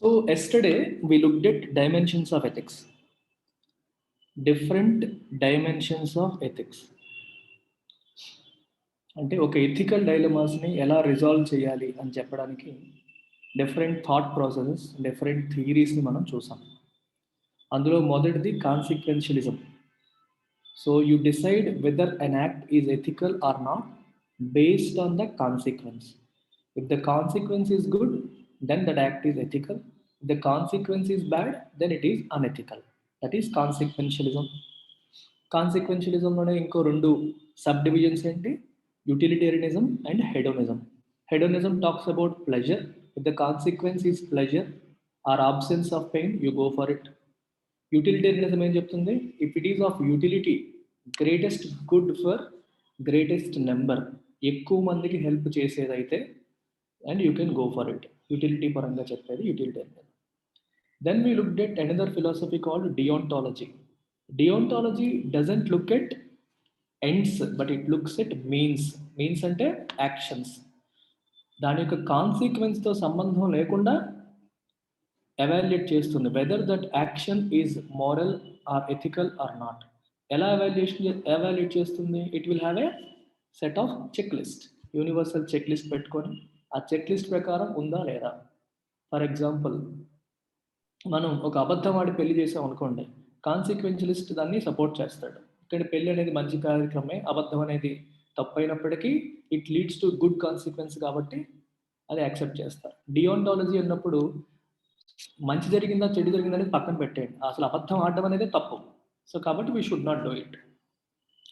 So yesterday we looked at dimensions of ethics. Different dimensions of ethics. అంటే ఒక ethical డైలమాస్ని ఎలా resolve చేయాలి అని చెప్పడానికి డిఫరెంట్ థాట్ ప్రాసెసెస్, డిఫరెంట్ థియరీస్ని మనం చూసాం. అందులో మొదటిది consequentialism. So you decide whether an act is ethical or not based on the consequence. If the consequence is good, then that act is ethical. If the consequence is bad, then it is unethical. That is consequentialism. కాన్సిక్వెన్షియలిజంలోనే ఇంకో రెండు sub divisions ఏంటి, utilitarianism and hedonism. Hedonism talks about pleasure. If the consequence is pleasure or absence of pain, you go for it. Utilitarianism ఏం చెప్తుంది, if it is of utility, greatest good for greatest number, ఎక్కువ మందికి help చేసేదైతే, and you can go for it. Utility పరంగా చెప్పేది utilitarianism. Then we looked at another philosophy called deontology. Deontology doesn't look at ends but it looks at means. Means అంటే actions. దాని యొక్క కాన్సిక్వెన్స్తో సంబంధం లేకుండా ఎవాల్యుయేట్ చేస్తుంది whether that action is moral or ethical or not. ఎలా evaluate చేస్తుంది? It will have a set of check list, universal check list పెట్టుకొని ఆ చెక్ లిస్ట్ ప్రకారం ఉందా లేదా. ఫర్ ఎగ్జాంపుల్, మనం ఒక అబద్ధం ఆడి పెళ్లి చేసాం అనుకోండి, కాన్సిక్వెన్షియలిస్ట్ దాన్ని సపోర్ట్ చేస్తాడు. ఇక్కడ పెళ్లి అనేది మంచి కార్యక్రమే, అబద్ధం అనేది తప్పైనప్పటికీ it leads to good consequence కాబట్టి అది యాక్సెప్ట్ చేస్తారు. డియోంటాలజీ అన్నప్పుడు మంచి జరిగిందా చెడు జరిగిందా అనేది పక్కన పెట్టేయండి, అసలు అబద్ధం ఆడడం అనేది తప్పు, సో కాబట్టి we should not do it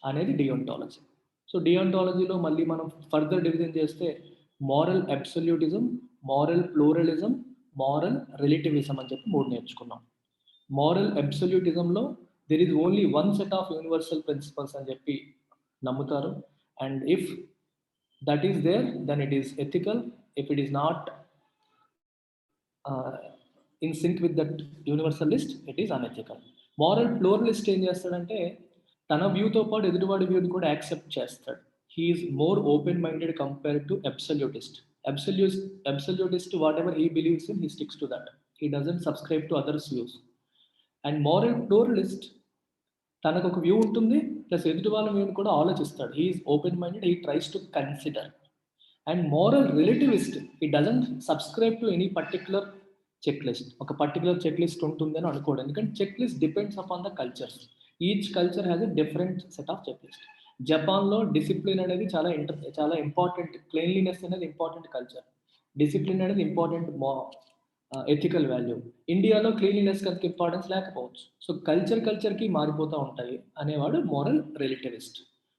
అనేది డియోంటాలజీ. సో డియోంటాలజీలో మళ్ళీ మనం ఫర్దర్ డివిజన్ చేస్తే moral absolutism, moral pluralism, moral relativism అని చెప్పి మూడు నేర్చుకున్నాం. మోరల్ అబ్సల్యూటిజంలో there is only one set of universal principles అని చెప్పి నమ్ముతారు, and if that is there then it is ethical. If it is not in sync with that universal list, it is unethical. Moral pluralist ఏం చేస్తాడంటే తన వ్యూతో పాటు ఎదుటివాడి వ్యూని కూడా యాక్సెప్ట్ చేస్తాడు. He is more open minded compare to absolutist. Absolutist, whatever he believes in, he sticks to that. He doesn't subscribe to others' views. And moral pluralist, తనకు ఒక వ్యూ ఉంటుంది, ప్లస్ ఎదుటి వాళ్ళ వ్యూని కూడా ఆలోచిస్తాడు. He is open minded, he tries to consider. And moral relativist, he doesn't subscribe to any particular check list. ఒక particular check list ఉంటుంది అని అనుకోవడం, ఎందుకంటే check list depends upon the cultures. Each culture has a different set of check list. జపాన్లో discipline అనేది చాలా important. Cleanliness అనేది important culture. Discipline అనేది ఇంపార్టెంట్ ఎథికల్ వాల్యూ. ఇండియాలో క్లీన్లీనెస్ కనుక ఇంపార్టెన్స్ లేకపోవచ్చు. సో కల్చర్కి మారిపోతూ ఉంటాయి అనేవాడు మోరల్ రిలేటివిస్ట్.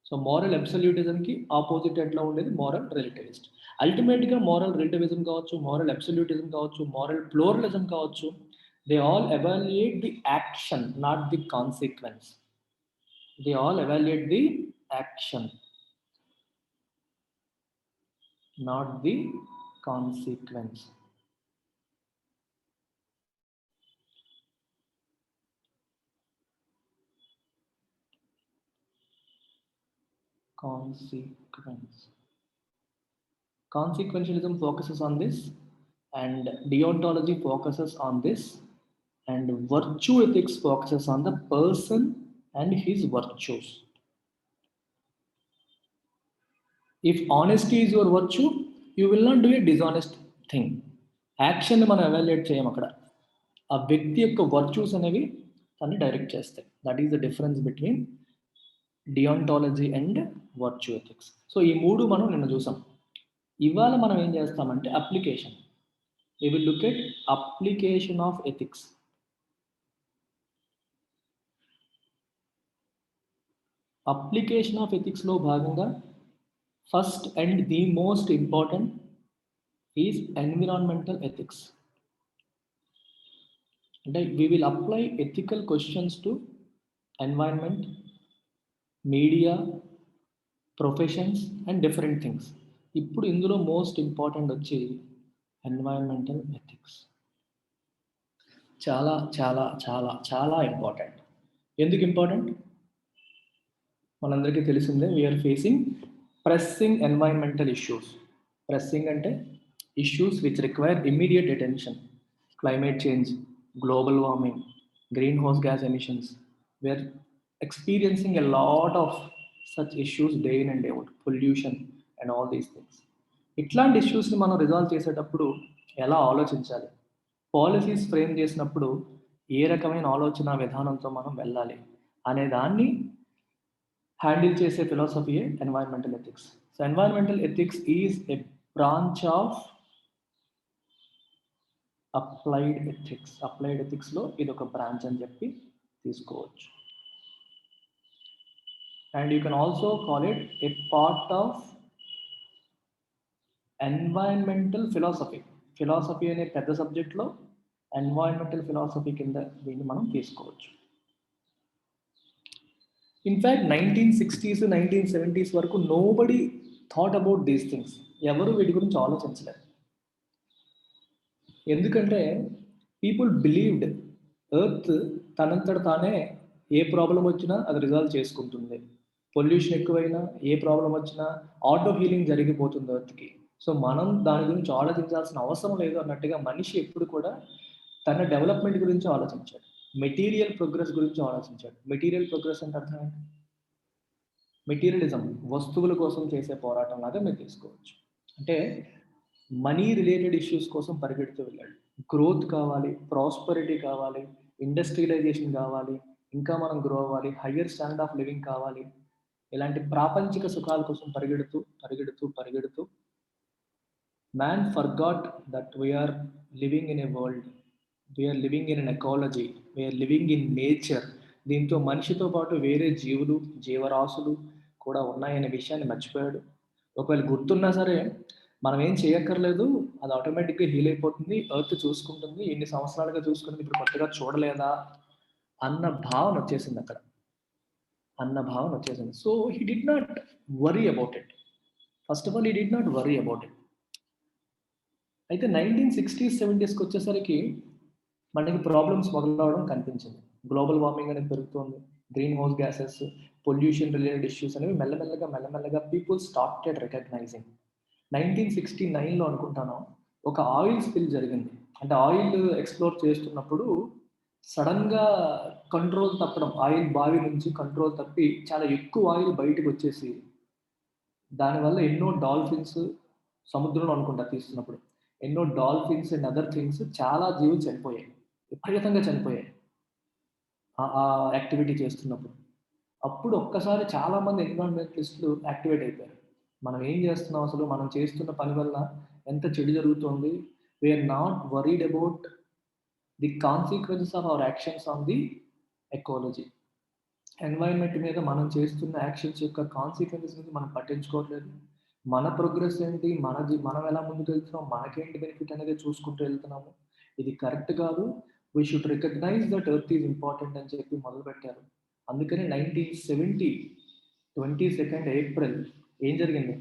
సో మోరల్ అబ్సల్యూటిజంకి ఆపోజిట్ ఎట్లా ఉండేది మోరల్ రిలేటివిస్ట్. అల్టిమేట్గా మోరల్ రిలేటివిజం కావచ్చు, మోరల్ అబ్సల్యూటిజం కావచ్చు, మోరల్ ప్లూరలిజం కావచ్చు, they all evaluate the action, not the consequence. They all evaluate the action, not the consequence. Consequentialism focuses on this, and deontology focuses on this, and virtue ethics focuses on the person and his virtues. If honesty is your virtue, you will not do a dishonest thing. Action మనం evaluate చేయం, అక్కడ ఆ వ్యక్తి యొక్క virtues అనేవి తను direct చేస్తాయి. That is the difference between deontology and virtue ethics. So ఈ మూడు మనం నిన్న చూసాం. ఇవాళ మనం ఏం చేస్తామంటే application. We will look at application of ethics. Application of ఎథిక్స్లో భాగంగా first and the most important is environmental ethics. అంటే we will apply ethical questions to environment, media, professions and different things. ఇప్పుడు ఇందులో మోస్ట్ ఇంపార్టెంట్ వచ్చి environmental ethics. చాలా చాలా చాలా చాలా ఇంపార్టెంట్. ఎందుకు ఇంపార్టెంట్? మనందరికీ తెలిసిందే, we are facing pressing environmental issues. Pressing అంటే issues which require immediate attention. climate change, global warming, greenhouse gas emissions. We are experiencing a lot of such issues day in and day out, pollution and all these things. ఇట్లాంటి ఇష్యూస్ని మనం resolve చేసేటప్పుడు ఎలా ఆలోచించాలి, policies frame చేసినప్పుడు ఏ రకమైన ఆలోచన విధానంతో మనం వెళ్ళాలి అనే దాన్ని హ్యాండిల్ చేసే ఫిలాసఫీయే environmental ethics. So environmental ethics is a branch of applied ethics. Applied ఎథిక్స్లో ఇది ఒక బ్రాంచ్ అని చెప్పి తీసుకోవచ్చు. And you can also call it a part of environmental philosophy. Philosophy అనే పెద్ద సబ్జెక్ట్లో ఎన్వైరన్మెంటల్ ఫిలాసఫీ కింద దీన్ని మనం తీసుకోవచ్చు. ఇన్ఫ్యాక్ట్ 1960s 1970s వరకు nobody thought about these things. ఎవరు వీటి గురించి ఆలోచించలేదు. ఎందుకంటే పీపుల్ బిలీవ్డ్ ఎర్త్ తనంతట తానే ఏ ప్రాబ్లం వచ్చినా అది రిజాల్వ్ చేసుకుంటుంది. పొల్యూషన్ ఎక్కువైనా ఏ ప్రాబ్లం వచ్చినా ఆటో హీలింగ్ జరిగిపోతుంది ఎర్త్కి. సో మనం దాని గురించి ఆలోచించాల్సిన అవసరం లేదు అన్నట్టుగా మనిషి ఎప్పుడు కూడా తన డెవలప్మెంట్ గురించి ఆలోచించాడు, మెటీరియల్ ప్రోగ్రెస్ గురించి ఆలోచించాడు. మెటీరియల్ ప్రోగ్రెస్ అంటే అర్థం ఏంటి? మెటీరియలిజం, వస్తువుల కోసం చేసే పోరాటం లాగా మీరు తీసుకోవచ్చు. అంటే మనీ రిలేటెడ్ ఇష్యూస్ కోసం పరిగెడుతూ వెళ్ళాడు. గ్రోత్ కావాలి, ప్రాస్పరిటీ కావాలి, ఇండస్ట్రియలైజేషన్ కావాలి, ఇంకా మనం గ్రో అవ్వాలి, హయ్యర్ స్టాండర్డ్ ఆఫ్ లివింగ్ కావాలి. ఇలాంటి ప్రాపంచిక సుఖాల కోసం పరిగెడుతూ పరిగెడుతూ పరిగెడుతూ man forgot that we're living in a world, we're living in an ecology, we're living in nature. దీంతో మనిషితో పాటు వేరే జీవులు, జీవరాశులు కూడా ఉన్నాయనే విషయాన్ని మర్చిపోయాడు. ఒకవేళ గుర్తున్నా సరే మనం ఏం చేయక్కర్లేదు, అది ఆటోమేటిక్గా హీల్ అయిపోతుంది, ఎర్త్ చూసుకుంటుంది, ఎన్ని సంవత్సరాలుగా చూసుకుంటుంది, ఇప్పుడు కొత్తగా చూడలేదా అన్న భావన వచ్చేసింది అక్కడ, అన్న భావన వచ్చేసింది. So he did not worry about it. First of all he did not worry about it. అయితే 1960s 70s వచ్చేసరికి మనకి ప్రాబ్లమ్స్ మొదలవడం కనిపించింది. గ్లోబల్ వార్మింగ్ అనేది పెరుగుతుంది, green house gases, pollution related issues అనేవి మెల్లమెల్లగా పీపుల్ స్టార్టెడ్ రికగ్నైజింగ్. 1969లో అనుకుంటాను ఒక ఆయిల్ స్పిల్ జరిగింది. అంటే ఆయిల్ ఎక్స్ప్లోర్ చేస్తున్నప్పుడు సడన్గా కంట్రోల్ తప్పడం, ఆయిల్ బావి నుంచి కంట్రోల్ తప్పి చాలా ఎక్కువ ఆయిల్ బయటకు వచ్చేసి దానివల్ల ఎన్నో డాల్ఫిన్స్, సముద్రంలో అనుకుంటా తీస్తున్నప్పుడు ఎన్నో డాల్ఫిన్స్ అండ్ అదర్ థింగ్స్, చాలా జీవులు చనిపోయాయి, విపరీతంగా చనిపోయాయి ఆ యాక్టివిటీ చేస్తున్నప్పుడు. అప్పుడు ఒక్కసారి చాలామంది ఎన్విరాన్మెంటలిస్టులు యాక్టివేట్ అయిపోయారు. మనం ఏం చేస్తున్నాం, అసలు మనం చేస్తున్న పని వల్ల ఎంత చెడు జరుగుతుంది, we're not worried about the consequences of our actions on the ecology. Environment మీద మనం చేస్తున్న యాక్షన్స్ యొక్క కాన్సిక్వెన్సెస్ మీద మనం పట్టించుకోవట్లేదు. మన ప్రోగ్రెస్ ఏంటి, మనం ఎలా ముందుకు వెళ్తున్నాం, మనకేంటి బెనిఫిట్ అనేది చూసుకుంటూ వెళ్తున్నాము. ఇది కరెక్ట్ కాదు, we should recognise that earth is important అని చెప్పి మొదలుపెట్టారు. అందుకని 1970 22nd April ఏం జరిగింది?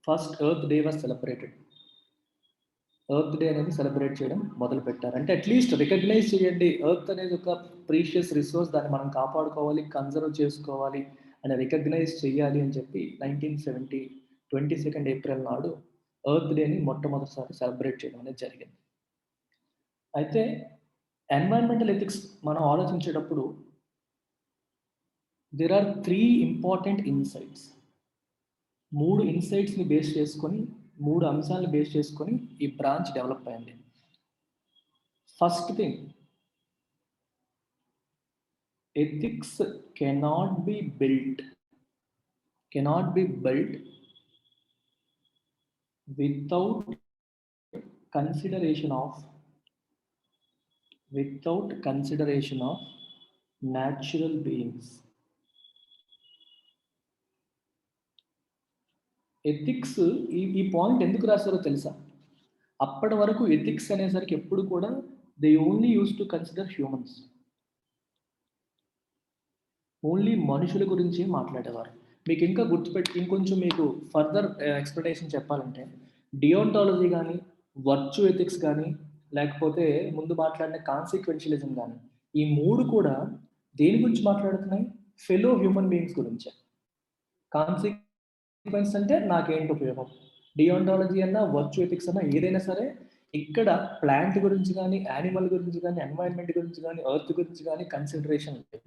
First Earth Day was celebrated. Earth Day అనేది సెలబ్రేట్ చేయడం మొదలు పెట్టారు. అంటే అట్లీస్ట్ రికగ్నైజ్ చేయండి, ఎర్త్ అనేది ఒక ప్రీషియస్ రిసోర్స్, దాన్ని మనం కాపాడుకోవాలి, కన్జర్వ్ చేసుకోవాలి అని రికగ్నైజ్ చేయాలి అని చెప్పి 1970 22nd April నాడు ఎర్త్ డేని మొట్టమొదటిసారి సెలబ్రేట్ చేయడం అనేది జరిగింది. అయితే ఎన్వైరన్మెంటల్ ఎథిక్స్ మనం ఆలోచించేటప్పుడు దేర్ ఆర్ 3 ఇంపార్టెంట్ ఇన్సైట్స్. 3 ఇన్సైట్స్ని బేస్ చేసుకొని, 3 అంశాలను బేస్ చేసుకొని ఈ బ్రాంచ్ డెవలప్ అయింది. First thing, ethics cannot be built without consideration of natural beings. Ethics ఈ పాయింట్ ఎందుకు రాశారో తెలుసా? అప్పటి వరకు ఎథిక్స్ అనేసరికి ఎప్పుడు కూడా they only use to consider humans, only మనుషుల గురించి మాట్లాడేవారు. మీకు ఇంకా ఇంకొంచెం మీకు ఫర్దర్ ఎక్స్ప్లెనేషన్ చెప్పాలంటే డియోంటాలజీ కానీ, వర్చు ఎథిక్స్ కానీ, లేకపోతే ముందు మాట్లాడిన కాన్సిక్వెన్షియలిజం కానీ, ఈ 3 కూడా దేని గురించి మాట్లాడుతున్నాయి? ఫెలో హ్యూమన్ బీయింగ్స్ గురించి. కాన్సిక్వెన్స్ అంటే నాకేంటి ఉపయోగం. డియాంటాలజీ అన్నా, వర్చ్యూ ఎథిక్స్ అన్నా ఏదైనా సరే ఇక్కడ ప్లాంట్ గురించి కానీ, యానిమల్ గురించి కానీ, ఎన్వైరన్మెంట్ గురించి కానీ, ఎర్త్ గురించి కానీ కన్సిడరేషన్ లేదు.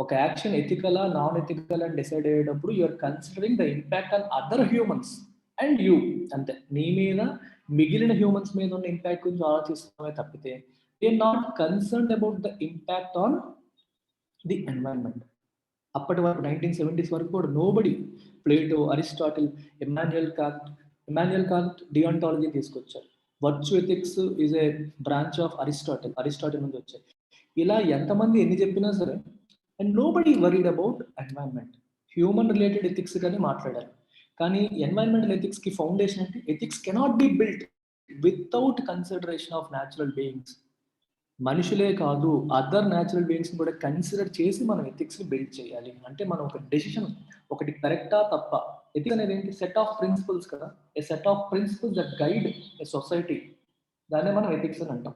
ఒక యాక్షన్ ఎథికలా, నాన్ ఎథికల్ అని డిసైడ్ అయ్యేటప్పుడు you're considering the impact on other humans and you. అంతే, నీ మీద మిగిలిన హ్యూమన్స్ మీద ఉన్న ఇంపాక్ట్ గురించి ఆలోచిస్తున్నామే తప్పితే you are not concerned about the impact on the environment. అప్పటి వరకు 1970s వరకు కూడా nobody, Plato, Aristotle, Immanuel Kant deontology తీసుకొచ్చారు. Virtue ethics is a branch of Aristotle నుంచి వచ్చాయి. ఇలా ఎంతమంది ఎన్ని చెప్పినా సరే and nobody worried about environment. Human related ethics కానీ మాట్లాడారు. కానీ ఎన్వైరన్మెంటల్ ఎథిక్స్కి ఫౌండేషన్ అంటే ethics cannot be built without consideration of natural beings. మనుషులే కాదు, అదర్ న్యాచురల్ బీయింగ్స్ని కూడా కన్సిడర్ చేసి మనం ఎథిక్స్ని బిల్డ్ చేయాలి. అంటే మనం ఒక డెసిషన్, ఒకటి కరెక్టా తప్ప. ఎథిక్స్ అనేది ఏంటి? సెట్ ఆఫ్ ప్రిన్సిపల్స్ కదా, a set of principles that guide a society, దాన్నే మనం ఎథిక్స్ అని అంటాం.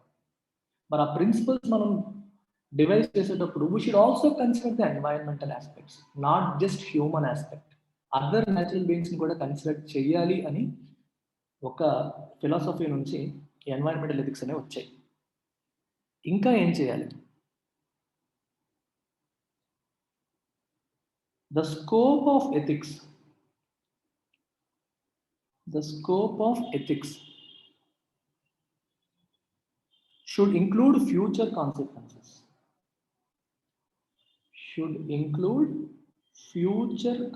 మరి ఆ ప్రిన్సిపల్స్ మనం డివైస్ చేసేటప్పుడు we should also consider the environmental aspects, not just human aspect. Other natural బీయింగ్స్ని కూడా కన్సిడర్ చేయాలి అని ఒక ఫిలాసఫీ నుంచి ఎన్వైరన్మెంటల్ ఎథిక్స్ అనేవి వచ్చాయి. ఇంకా ఏం చేయాలి? The scope of ethics should include future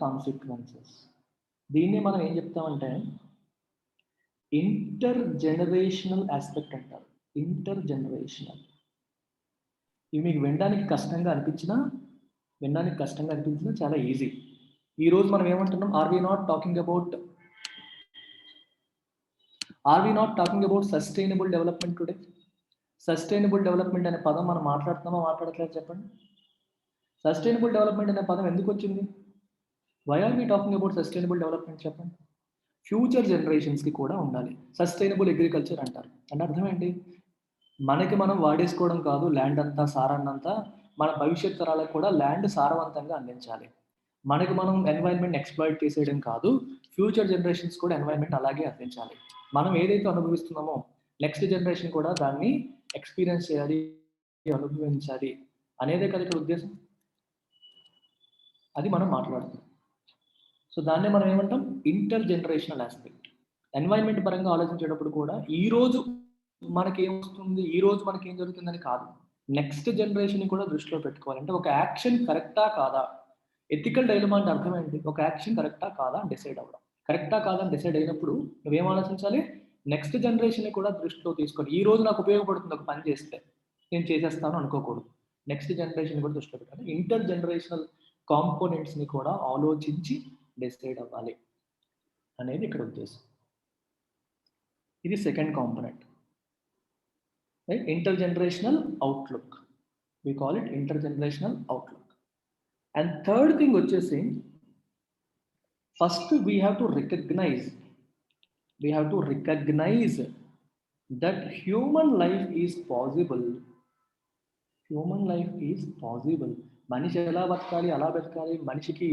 consequences. దీన్ని మనం ఏం చెప్తామంటే ఇంటర్ జనరేషనల్ ఆస్పెక్ట్ అంటారు. ఇంటర్జనరేషనల్. ఇవి మీకు వినడానికి కష్టంగా అనిపించినా చాలా ఈజీ. ఈరోజు మనం ఏమంటున్నాం? Are we not talking about sustainable development today? Sustainable development అనే పదం మనం మాట్లాడట్లేదు? చెప్పండి. సస్టైనబుల్ డెవలప్మెంట్ అనే పదం ఎందుకు వచ్చింది? Why are we talking about sustainable development? చెప్పండి. ఫ్యూచర్ జనరేషన్స్కి కూడా ఉండాలి. సస్టైనబుల్ అగ్రికల్చర్ అంటారు. అంటే అర్థం ఏంటి? మనకి మనం వాడేసుకోవడం కాదు, ల్యాండ్ అంతా సారాన్నంతా మన భవిష్యత్ తరాలకు కూడా ల్యాండ్ సారవంతంగా అందించాలి. మనకి మనం ఎన్వైరన్మెంట్ ఎక్స్ప్లాయిట్ చేసేయడం కాదు, ఫ్యూచర్ జనరేషన్స్ కూడా ఎన్వైరన్మెంట్ అలాగే అందించాలి. మనం ఏదైతే అనుభవిస్తున్నామో నెక్స్ట్ జనరేషన్ కూడా దాన్ని ఎక్స్పీరియన్స్ చేయాలి, అనుభవించాలి అనేదే కదా ఇక్కడ ఉద్దేశం. అది మనం మాట్లాడుతున్నాం. సో దాన్నే మనం ఏమంటాం? Inter generational aspect. ఎన్వైరన్మెంట్ పరంగా ఆలోచించేటప్పుడు కూడా ఈరోజు మనకేమొస్తుంది, ఈరోజు మనకేం జరుగుతుందని కాదు, నెక్స్ట్ జనరేషన్ కూడా దృష్టిలో పెట్టుకోవాలి. అంటే ఒక యాక్షన్ కరెక్టా కాదా? ఎథికల్ డైలమా అంటే అర్థం ఏంటి? ఒక యాక్షన్ కరెక్టా కాదా అని డిసైడ్ అవ్వడం. కరెక్టా కాదా అని డిసైడ్ అయినప్పుడు నువ్వేం ఆలోచించాలి? నెక్స్ట్ జనరేషన్ కూడా దృష్టిలో తీసుకొని, ఈ రోజు నాకు ఉపయోగపడుతుంది ఒక పని చేస్తే నేను చేసేస్తాను అనుకోకూడదు. నెక్స్ట్ జనరేషన్ కూడా దృష్టిలో పెట్టాలి. ఇంటర్ జనరేషనల్ కాంపోనెంట్స్ని కూడా ఆలోచించి డిసైడ్ అవ్వాలి అనేది ఇక్కడ ఉద్దేశం. ఇది second component, right? Intergenerational outlook. We call it intergenerational outlook. And third thing వచ్చేసి, first we have to recognize that human life is possible. మనిషి ఎలా బతకాలి, అలా బతకాలి, మనిషికి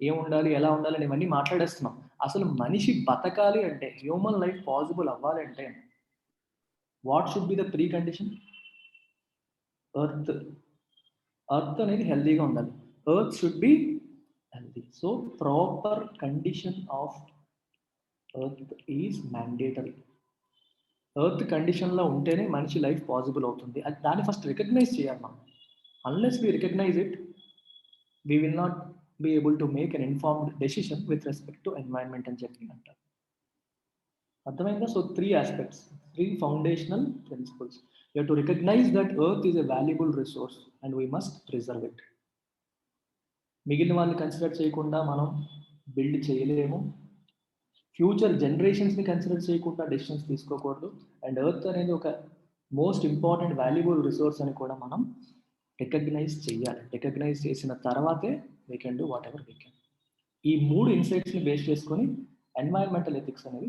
ఏం ఉండాలి, ఎలా ఉండాలి అని ఇవన్నీ మాట్లాడేస్తున్నాం. అసలు మనిషి బతకాలి అంటే, హ్యూమన్ లైఫ్ పాసిబుల్ అవ్వాలి అంటే what should be the pre condition? Earth అనేది హెల్దీగా ఉండాలి. Earth should be healthy. So proper condition of earth is mandatory. Earth కండిషన్లో ఉంటేనే మనిషి లైఫ్ పాసిబుల్ అవుతుంది. అది దాన్ని ఫస్ట్ రికగ్నైజ్ చేయాలి మనం. Unless we recognise it, we will not be able to make an informed decision with respect to environment అని చెప్పి అంటారు. అర్థమైందా? So 3 aspects, 3 foundational principles. You have to recognize that earth is a valuable resource and we must preserve it. మిగిలిన వాళ్ళని consider చేయకుండా మనం build చేయలేము. Future జనరేషన్స్ని consider చేయకుండా డెసిషన్స్ తీసుకోకూడదు. అండ్ ఎర్త్ అనేది ఒక మోస్ట్ ఇంపార్టెంట్ వాల్యుబుల్ రిసోర్స్ అని కూడా మనం రికగ్నైజ్ చేయాలి. రికగ్నైజ్ చేసిన తర్వాతే we can do whatever we can. ఈ 3 ఇన్సైట్స్ని బేస్ చేసుకొని ఎన్వైరన్మెంటల్ ఎథిక్స్ అనేవి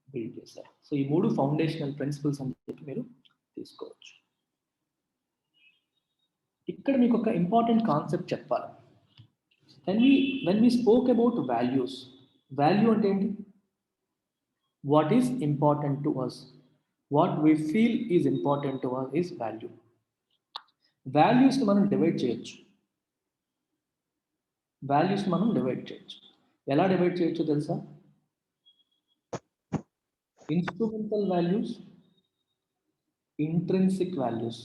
బిల్డ్ చేశారు. సో ఈ 3 ఫౌండేషనల్ ప్రిన్సిపల్స్ అని చెప్పి మీరు తీసుకోవచ్చు. ఇక్కడ మీకు ఒక ఇంపార్టెంట్ కాన్సెప్ట్ చెప్పాలి. when we spoke about values, value అంటే ఏంటి? What is important to us, what we feel is important to us is value. Values ని మనం డివైడ్ చేయొచ్చు. ఎలా డివైడ్ చేయొచ్చో తెలుసా? Instrumental values, intrinsic values.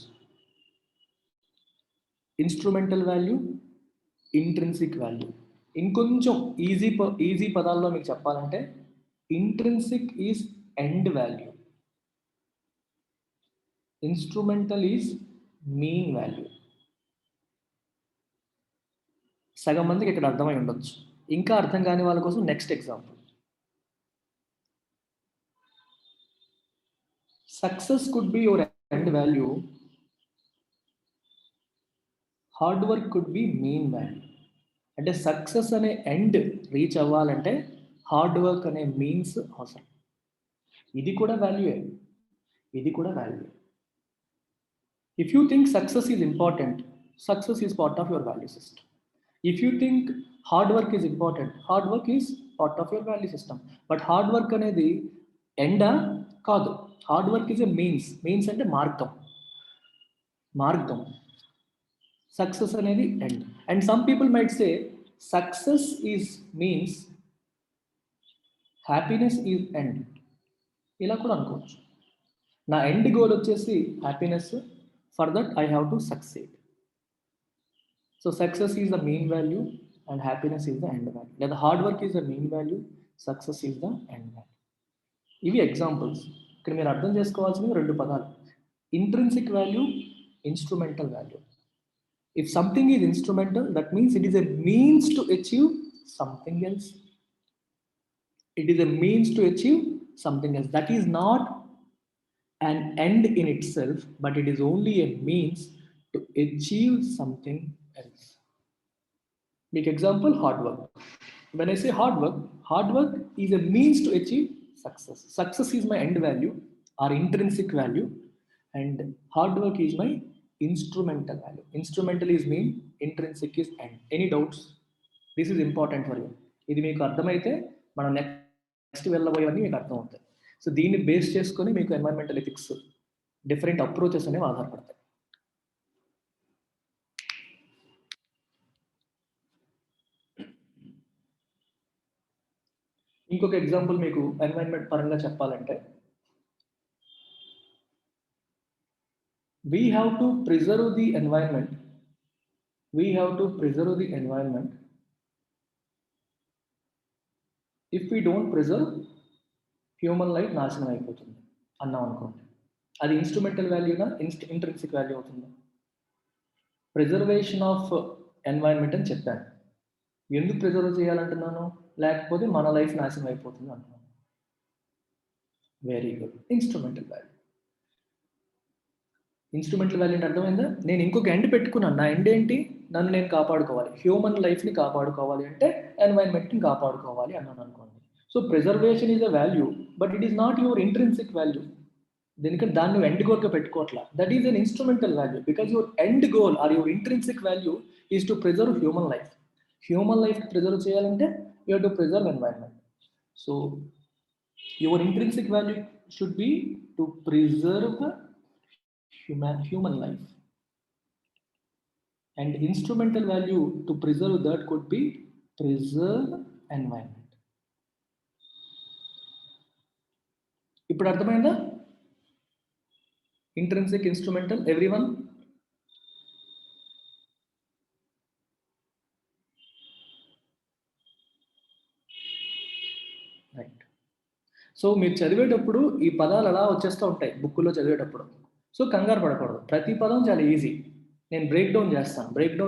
Instrumental value, intrinsic value. ఇంకొంచెం easy పదాల్లో మీకు చెప్పాలంటే intrinsic is end value, instrumental is mean value. సగం మందికి ఇక్కడ అర్థమై ఉండొచ్చు. ఇంకా అర్థం కాని వాళ్ళ కోసం next example. Success could be your end value, hard work could be mean value. అంటే సక్సెస్ అనే ఎండ్ రీచ్ అవ్వాలంటే హార్డ్ వర్క్ అనే మీన్స్ అవసరం. ఇది కూడా వాల్యూయే. If you think success is important, success is part of your value system. If you think hard work is important, hard work is part of your value system. But hard work అనేది ఎండా కాదు. Hard work is a means అంటే మార్గం. Success అనేది end. And some people might say success is means, happiness is end. ఇలా కూడా అనుకోవచ్చు. నా ఎండ్ గోల్ వచ్చేసి happiness, for that I have to succeed. So success is the main value and happiness is the end value. లేదా hard work is the main value, success is the end value. ఇవి examples. ఇక్కడ మీరు అర్థం చేసుకోవాల్సినవి 2 పదాలు: intrinsic value, instrumental value. If something is instrumental, that means it is a means to achieve something else. It is a means to achieve something else. That is not an end in itself, but it is only a means to achieve something else. Make example, hard work. When I say hard work is a means to achieve success. Success is my end value or intrinsic value, and hard work is my instrumental value. Instrumental is mean, intrinsic is end. Any doubts? This is important for you. ఇది మీకు అర్థమైతే మనం next వెళ్ళబోయేవన్నీ మీకు అర్థం అవుతాయి. So దీన్ని base చేసుకొని మీకు ఎన్వైరన్మెంటల్ ఎథిక్స్ డిఫరెంట్ అప్రోచెస్ అనేవి ఆధారపడతాయి. ఇంకొక ఎగ్జాంపుల్ మీకు ఎన్వైరన్మెంట్ పరంగా చెప్పాలంటే, we have to preserve the environment. If we don't preserve, human life నాశనం అయిపోతుంది అన్నాం అనుకోండి. అది ఇన్స్ట్రుమెంటల్ వాల్యూనా, ఇంట్రిన్సిక్ వాల్యూ అవుతుందా? ప్రిజర్వేషన్ ఆఫ్ ఎన్వైరన్మెంట్ అని చెప్పాను. ఎందుకు ప్రిజర్వ్ చేయాలంటున్నాను? లేకపోతే మన లైఫ్ నాశనం అయిపోతుంది అంటున్నాను. Very good. ఇన్స్ట్రుమెంటల్ వాల్యూ అంటే అర్థమైందా? నేను ఇంకొక ఎండ్ పెట్టుకున్నాను. నా ఎండ్ ఏంటి? నన్ను నేను కాపాడుకోవాలి, హ్యూమన్ లైఫ్ని కాపాడుకోవాలి అంటే ఎన్వైరన్మెంట్ని కాపాడుకోవాలి అన్నాను అనుకోండి. So preservation is a value, but it is not your intrinsic value. దీనికి దాన్ని నువ్వు ఎండ్ గోల్గా పెట్టుకోవట్లా. That is an instrumental value, because your end goal or your intrinsic value is to preserve human life. Human life preserve చేయాలంటే you have to preserve environment. So your intrinsic value should be to preserve human life, and instrumental value to preserve that could be preserve environment. ఇప్పుడు అర్థమైందా? Intrinsic, instrumental, everyone? Right. So మీరు చదివేటప్పుడు ఈ పదాలు అలా వచ్చేస్తూ ఉంటాయి బుక్లో చదివేటప్పుడు. సో కంగారు పడకూడదు. ప్రతి పదం చాలా ఈజీ. నేను బ్రేక్ డౌన్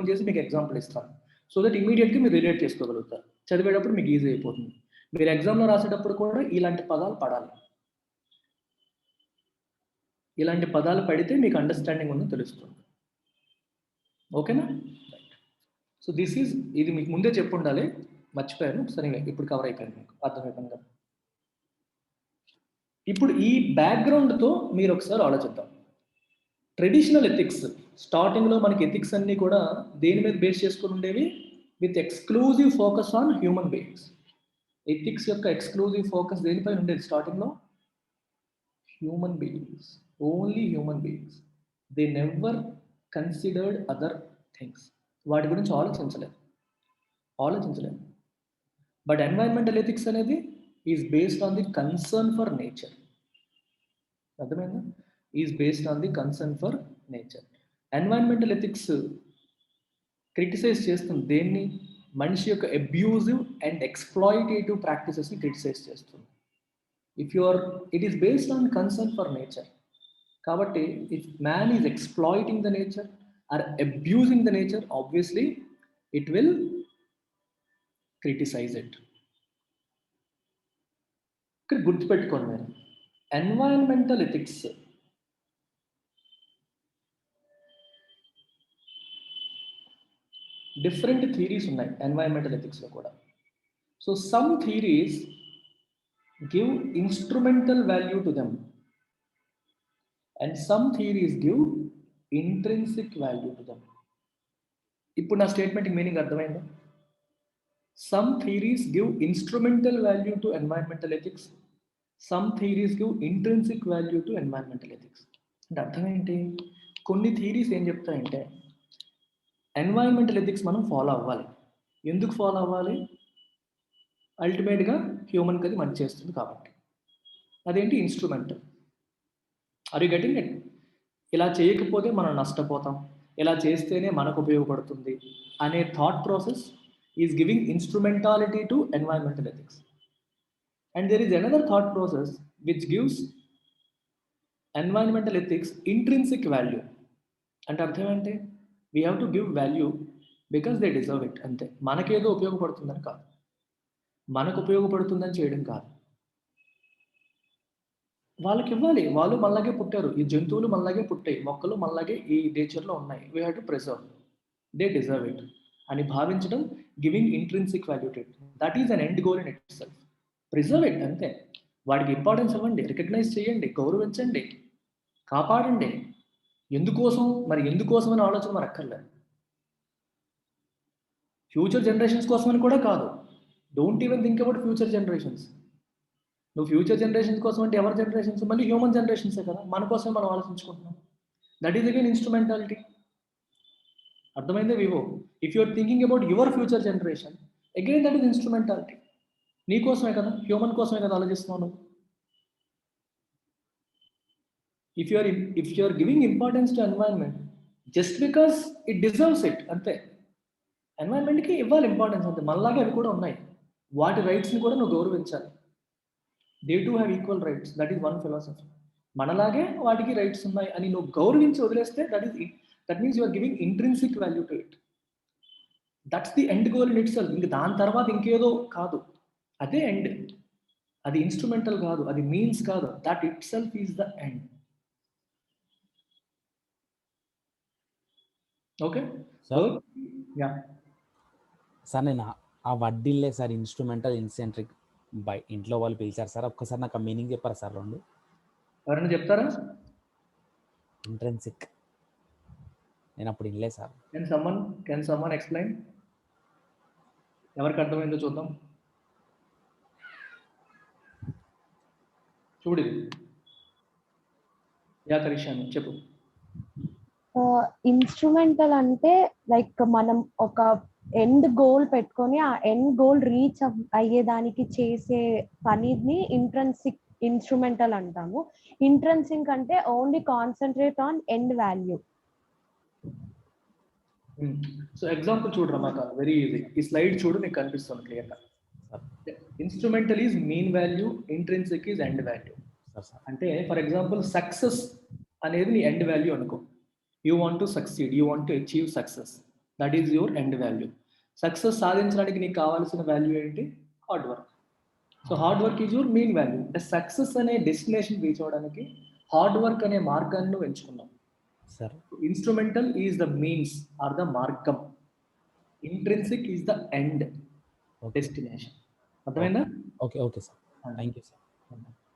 చేసి మీకు ఎగ్జాంపుల్ ఇస్తాను. సో దట్ ఇమీడియట్గా మీరు రిలేట్ చేసుకోగలుగుతారు. చదివేటప్పుడు మీకు ఈజీ అయిపోతుంది. మీరు ఎగ్జామ్లో రాసేటప్పుడు కూడా ఇలాంటి పదాలు పడాలి. ఇలాంటి పదాలు పడితే మీకు అండర్స్టాండింగ్ ఉందని తెలుస్తుంది. ఓకేనా? సో ఇది మీకు ముందే చెప్పు ఉండాలి, మర్చిపోయాను. సరే ఇప్పుడు కవర్ అయిపోయింది, మీకు అర్థమైపోయింది కదా. ఇప్పుడు ఈ బ్యాక్గ్రౌండ్తో మీరు ఒకసారి ఆలోచిద్దాం. ట్రెడిషనల్ ఎథిక్స్, స్టార్టింగ్లో మనకి ఎథిక్స్ అన్నీ కూడా దేని మీద బేస్ చేసుకుని ఉండేవి? With exclusive focus on human beings. Ethics యొక్క ఎక్స్క్లూజివ్ ఫోకస్ దేనిపైన ఉండేది స్టార్టింగ్లో? Human beings, only human beings. They never considered other things. వాటి గురించి ఆలోచించలేదు. బట్ ఎన్వైరన్మెంటల్ ఎథిక్స్ అనేది is based on the concern for nature. అర్థమైందా? Is based on the concern for nature. Environmental ethics criticize చేస్తుంది దేన్ని? మనిషి యొక్క అబ్యూజివ్ అండ్ ఎక్స్ప్లాయిటేటివ్ ప్రాక్టీసెస్ని క్రిటిసైజ్ చేస్తుంది. It is based on concern for nature. కాబట్టి if man is exploiting the nature or abusing the nature, obviously it will criticise it. ఇక్కడ గుర్తుపెట్టుకోండి మీరు, ఎన్వైరన్మెంటల్ ఎథిక్స్ డిఫరెంట్ థియరీస్ ఉన్నాయి ఎన్వైరన్మెంటల్ ఎథిక్స్లో కూడా. So some theories give instrumental value to them and some theories give intrinsic value to them. ఇప్పుడు నా statement meaning అర్థమైందా? Some theories give instrumental value to environmental ethics, some theories give intrinsic value to environmental ethics. అంటే అర్థం ఏంటి? కొన్ని theories ఏం చెప్తాయంటే environmental ethics మనం follow అవ్వాలి. ఎందుకు ఫాలో అవ్వాలి? అల్టిమేట్గా హ్యూమన్కి అది మంచి చేస్తుంది కాబట్టి. అదేంటి? Instrumental. Are you getting it? ఇలా చేయకపోతే మనం నష్టపోతాం, ఇలా చేస్తేనే మనకు ఉపయోగపడుతుంది అనే thought process is giving instrumentality to environmental ethics. And there is another thought process which gives environmental ethics intrinsic value. అంటే అర్థం ఏంటి? We have to give value because they deserve it. అంతే. మనకేదో ఉపయోగపడుతుందని కాదు, మనకు ఉపయోగపడుతుందని చేయడం కాదు. వాళ్ళకి ఇవ్వాలి, వాళ్ళు మనలాగే పుట్టారు, ఈ జంతువులు మనలాగే పుట్టాయి, మొక్కలు మనలాగే ఈ నేచర్లో ఉన్నాయి, we have to preserve, they deserve it అని భావించడం giving intrinsic value to it. That is an end goal in it self. Preserve it అంతే. వాడికి ఇంపార్టెన్స్ ఇవ్వండి, రికగ్నైజ్ చేయండి, గౌరవించండి, కాపాడండి. ఎందుకోసం అని ఆలోచన మనకు అక్కర్లేదు. ఫ్యూచర్ జనరేషన్స్ కోసం అని కూడా కాదు. Don't even think about future generations. నువ్వు ఫ్యూచర్ జనరేషన్స్ కోసం అంటే ఎవరి జనరేషన్స్? మళ్ళీ హ్యూమన్ జనరేషన్సే కదా. మన కోసం మనం ఆలోచించుకుంటున్నాం. That is again instrumentality. అర్థమైందే వివో? If you are thinking about your future generation, again that is instrumentality. నీ కోసమే కదా, హ్యూమన్ కోసమే కదా ఆలోచిస్తున్నాను. If you are giving importance to environment just because it deserves it, అంతే. ఎన్వైరన్మెంట్కి ఇవ్వాలి ఇంపార్టెన్స్ అంతే. మనలాగే అవి కూడా ఉన్నాయి, వాటి రైట్స్ని కూడా నువ్వు గౌరవించాలి. They to have equal rights, that is one philosophy. మనలాగే వాటికి రైట్స్ ఉన్నాయి అని నువ్వు గౌరవించి వదిలేస్తే that means you are giving intrinsic value to it. That's the end goal in itself. ఇంక దాని తర్వాత ఇంకేదో కాదు, అదే ఎండ్. అది ఇన్స్ట్రుమెంటల్ కాదు, అది మీన్స్ కాదు, that it self is the end. Okay sir? Yeah sir, నేను ఆ వడ్డీలే సార్, ఇన్స్ట్రుమెంటల్, ఇన్సెంట్రిక్ బై ఇంట్లో వాళ్ళు పిలిచారు సార్. ఒక్కసారి నాకు ఆ మీనింగ్ చెప్పారా సార్? రెండు ఎవరైనా చెప్తారా? ఇంట్రెన్సిక్ నేను అప్పుడు ఇల్లే సార్. Can someone explain? ఎవరికి అర్థమైందో చూద్దాం. చూడు, యా కరిషాను చెప్పు. ఇన్స్ట్రుమెంటల్ అంటే లైక్ మనం ఒక ఎండ్ గోల్ పెట్టుకొని ఆ ఎండ్ గోల్ రీచ్ అయ్యేదానికి చేసే పనిని ఇన్స్ట్రుమెంటల్ అంటాము. ఇంట్రెన్సిక్ అంటే only concentrate on end value. So example చూడు రమాక, వెరీ ఈజీ. ఈ స్లైడ్ చూడు, నీకు కనిపిస్తుంది క్లియర్గా. Instrumental is mean value, intrinsic is end value. అంటే ఫర్ ఎగ్జాంపుల్ సక్సెస్ అనేది నీ ఎండ్ వాల్యూ అనుకో. You want to succeed, you want to achieve success, that is your end value. Success సాధించడానికి నీకు కావాల్సిన వాల్యూ ఏంటి? Hard work. So hard work is your main value. అంటే success అనే destination reach అవ్వడానికి హార్డ్ వర్క్ అనే మార్గాన్ని నువ్వు ఎంచుకున్నావు. Instrumental is the means or the మార్గం, intrinsic is the end destination. అర్థమైందా? Okay okay sir, thank you sir.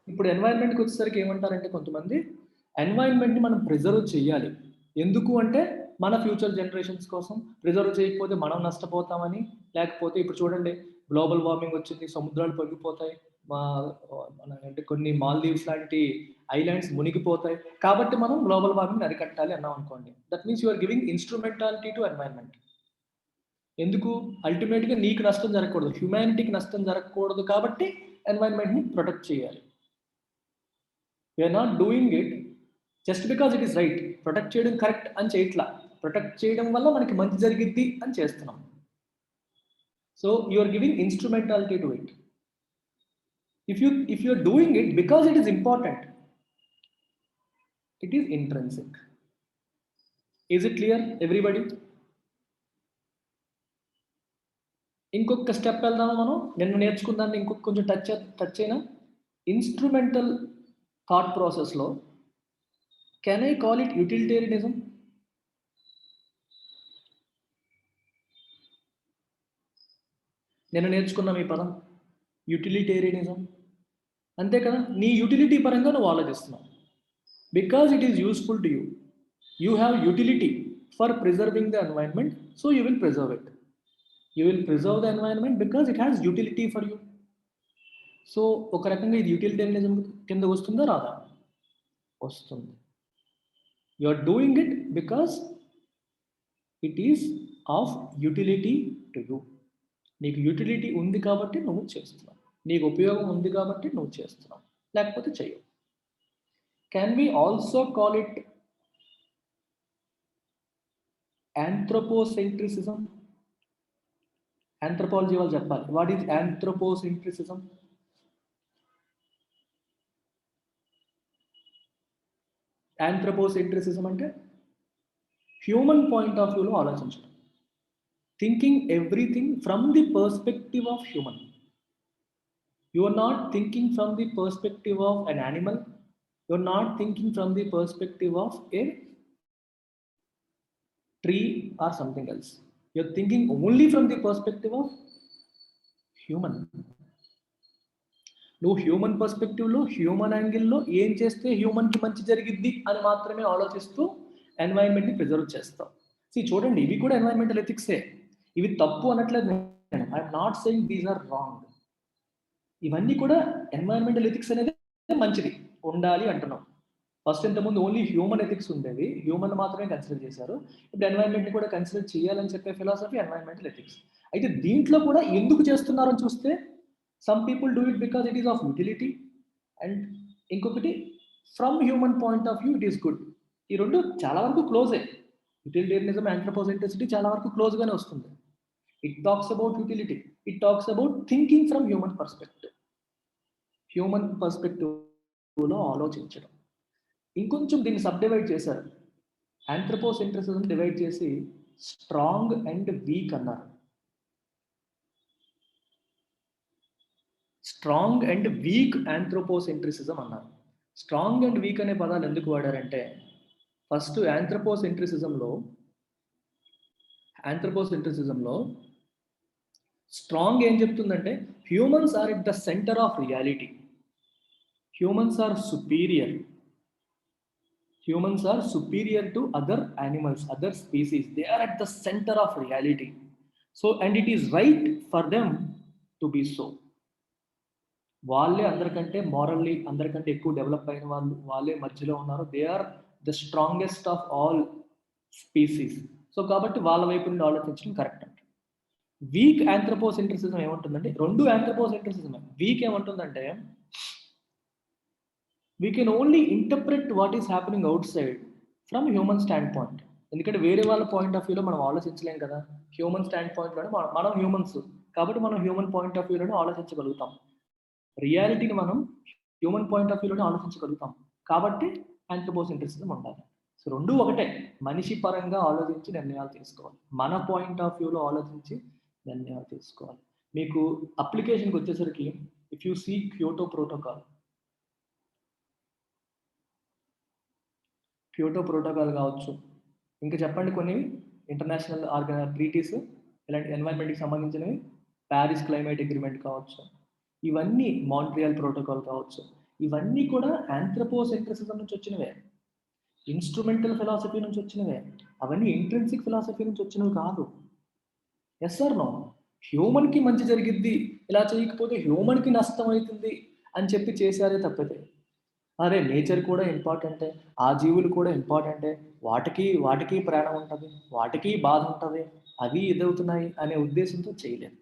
ఇప్పుడు ఎన్వైరన్మెంట్కి వచ్చేసరికి ఏమంటారంటే కొంతమంది ఎన్వైరన్మెంట్ని మనం ప్రిజర్వ్ చేయాలి. ఎందుకు అంటే మన ఫ్యూచర్ జనరేషన్స్ కోసం. ప్రిజర్వ్ చేయకపోతే మనం నష్టపోతామని, లేకపోతే ఇప్పుడు చూడండి గ్లోబల్ వార్మింగ్ వచ్చింది, సముద్రాలు పొంగిపోతాయి, అంటే కొన్ని మాల్దీవ్స్ లాంటి ఐలాండ్స్ మునిగిపోతాయి. కాబట్టి మనం గ్లోబల్ వార్మింగ్ అరికట్టాలి అన్నాం అనుకోండి. That means you are giving instrumentality to environment. ఎందుకు? అల్టిమేట్గా నీకు నష్టం జరగకూడదు, హ్యుమానిటీకి నష్టం జరగకూడదు, కాబట్టి ఎన్వైరన్మెంట్ని ప్రొటెక్ట్ చేయాలి. We're not doing it just because it is right. Protect చేయడం కరెక్ట్ అని చేయట్లా, ప్రొటెక్ట్ చేయడం వల్ల మనకి మంచి జరిగిద్ది అని చేస్తున్నాం. So you are giving instrumentality to it. If you are doing it because it is important, it is intrinsic. Is it clear, everybody? ఇంకొక స్టెప్ వెళ్దామా మనం? నిన్న నేర్చుకున్నాను ఇంకొక కొంచెం టచ్ అయినా ఇన్స్ట్రుమెంటల్ థాట్ ప్రాసెస్లో కెన్ ఐ కాల్ ఇట్ యూటిలిటేరియనిజం? నిన్న నేర్చుకున్నాం ఈ పదం యూటిలిటేరియనిజం. అంతే కదా, నీ యూటిలిటీ పరంగా నువ్వు ఆలోచిస్తున్నావు. Because it is useful to you, you have utility for preserving the environment, so you will preserve it. You will preserve the environment because it has utility for you. సో ఒక రకంగా ఇది యూటిలిటేరియనిజం కింద వస్తుందా రాదా? వస్తుంది. You are doing it because it is of utility to you. నీకు utility ఉంది కాబట్టి నువ్వు చేస్తున్నావు, నీకు ఉపయోగం ఉంది కాబట్టి నువ్వు చేస్తున్నావు, లేకపోతే చేయవు. Can we also call it anthropocentricism? Anthropology వాళ్ళు చెప్పాలి, వాట్ ఈజ్ anthropocentricism? ఆంథ్రోపోసెంట్రిసిజం అంటే హ్యూమన్ పాయింట్ ఆఫ్ వ్యూలో ఆలోచించడం, thinking everything from the perspective of human. You are not thinking from the perspective of an animal, you are not thinking from the perspective of a tree or something else. You are thinking only from the perspective of human. నువ్వు human పర్స్పెక్టివ్లో, human యాంగిల్లో ఏం చేస్తే హ్యూమన్కి మంచి జరిగిద్ది అని మాత్రమే ఆలోచిస్తూ ఎన్వైరన్మెంట్ని preserve చేస్తావు. చూడండి, ఇవి కూడా ఎన్వైరన్మెంటల్ ఎథిక్సే. ఇవి తప్పు అనట్లేదు నేను, I'm not saying these are wrong. ఇవన్నీ కూడా ఎన్వైరన్మెంటల్ ఎథిక్స్ అనేది మంచిది, ఉండాలి అంటున్నాం. ఫస్ట్ ఇంతకుముందు ఓన్లీ హ్యూమన్ ఎథిక్స్ ఉండేవి, హ్యూమన్ మాత్రమే కన్సిడర్ చేశారు. ఇప్పుడు ఎన్వైరన్మెంట్ని కూడా కన్సిడర్ చేయాలని చెప్పే ఫిలాసఫీ ఎన్వైరన్మెంటల్ ఎథిక్స్. అయితే దీంట్లో కూడా ఎందుకు చేస్తున్నారని చూస్తే, some people do it because it is of utility, and ఇంకొకటి from human point of view it is good. ఈ రెండు చాలా వరకు క్లోజే. యూటిలిటేరియనిజం, ఆంథ్రోపోసెంట్రిసిటీ చాలా వరకు క్లోజ్గానే వస్తుంది. It talks about utility, it talks about thinking from human perspective, human పర్స్పెక్టివ్లో ఆలోచించడం. ఇంకొంచెం దీన్ని సబ్ డివైడ్ చేశారు. ఆంథ్రోపోసెంట్రిసిజం డివైడ్ చేసి స్ట్రాంగ్ అండ్ వీక్ అన్నారు. స్ట్రాంగ్ అండ్ వీక్ ఆంథ్రోపోసెంట్రిసిజం అన్నారు. స్ట్రాంగ్ అండ్ వీక్ అనే పదాలు ఎందుకు వాడారంటే, ఫస్ట్ ఆంథ్రోపోసెంట్రిసిజంలో స్ట్రాంగ్ ఏం చెప్తుందంటే, humans are at the centre of reality, humans are superior, humans are superior to other animals, other species. They are at the center of reality. So, and it is right for them to be so. వాళ్ళే అందరికంటే morally అందరికంటే ఎక్కువ develop అయిన వాళ్ళు, వాళ్ళే మధ్యలో ఉన్నారు. They are the strongest of all species. So కాబట్టి వాళ్ళ వైపు నుండి ఆలోచించడం కరెక్ట్ అంట. వీక్ ఆంథ్రోపోసెంట్రిసిజం ఏమంటుందంటే, రెండు ఆంథ్రోపోసెంట్రిసిజం. వీక్ ఏమంటుందంటే, we can only interpret what is happening outside from human standpoint. ఎందుకంటే వేరే వాళ్ళ పాయింట్ ఆఫ్ వ్యూలో మనం ఆలోచించలేం కదా. హ్యూమన్ స్టాండ్ పాయింట్లోనే మనం హ్యూమన్స్ కాబట్టి మనం హ్యూమన్ పాయింట్ ఆఫ్ వ్యూలోనే ఆలోచించగలుగుతాం. రియాలిటీని మనం హ్యూమన్ పాయింట్ ఆఫ్ వ్యూలోనే ఆలోచించగలుగుతాం. కాబట్టి ఆంథ్రోపోసెంట్రిసిజం ఉండాలి. సో రెండు ఒకటే, మనిషి పరంగా ఆలోచించి నిర్ణయాలు తీసుకోవాలి, మన పాయింట్ ఆఫ్ వ్యూలో ఆలోచించి నిర్ణయాలు తీసుకోవాలి. మీకు అప్లికేషన్కి వచ్చేసరికి, if you see Kyoto Protocol కావచ్చు, ఇంకా చెప్పండి కొన్ని ఇంటర్నేషనల్ ట్రీటీస్ ఇలాంటి ఎన్వైరన్మెంట్కి సంబంధించినవి, ప్యారిస్ క్లైమేట్ అగ్రిమెంట్ కావచ్చు, ఇవన్నీ మాంట్రియాల్ ప్రోటోకాల్ కావచ్చు, ఇవన్నీ కూడా ఆంథ్రోపోసెంట్రిసిజం నుంచి వచ్చినవే. ఇన్స్ట్రుమెంటల్ ఫిలాసఫీ నుంచి వచ్చినవే, అవన్నీ ఇంట్రెన్సిక్ ఫిలాసఫీ నుంచి వచ్చినవి కాదు. Yes are no? హ్యూమన్కి మంచి జరిగిద్ది, ఇలా చేయకపోతే హ్యూమన్కి నష్టం అవుతుంది అని చెప్పి చేశారే తప్పితే, అరే నేచర్ కూడా ఇంపార్టెంటే, ఆ జీవులు కూడా ఇంపార్టెంటే, వాటికి ప్రాణం ఉంటుంది, వాటికి బాధ ఉంటుంది, అవి ఎదుగుతున్నాయి అనే ఉద్దేశంతో చేయలేదు.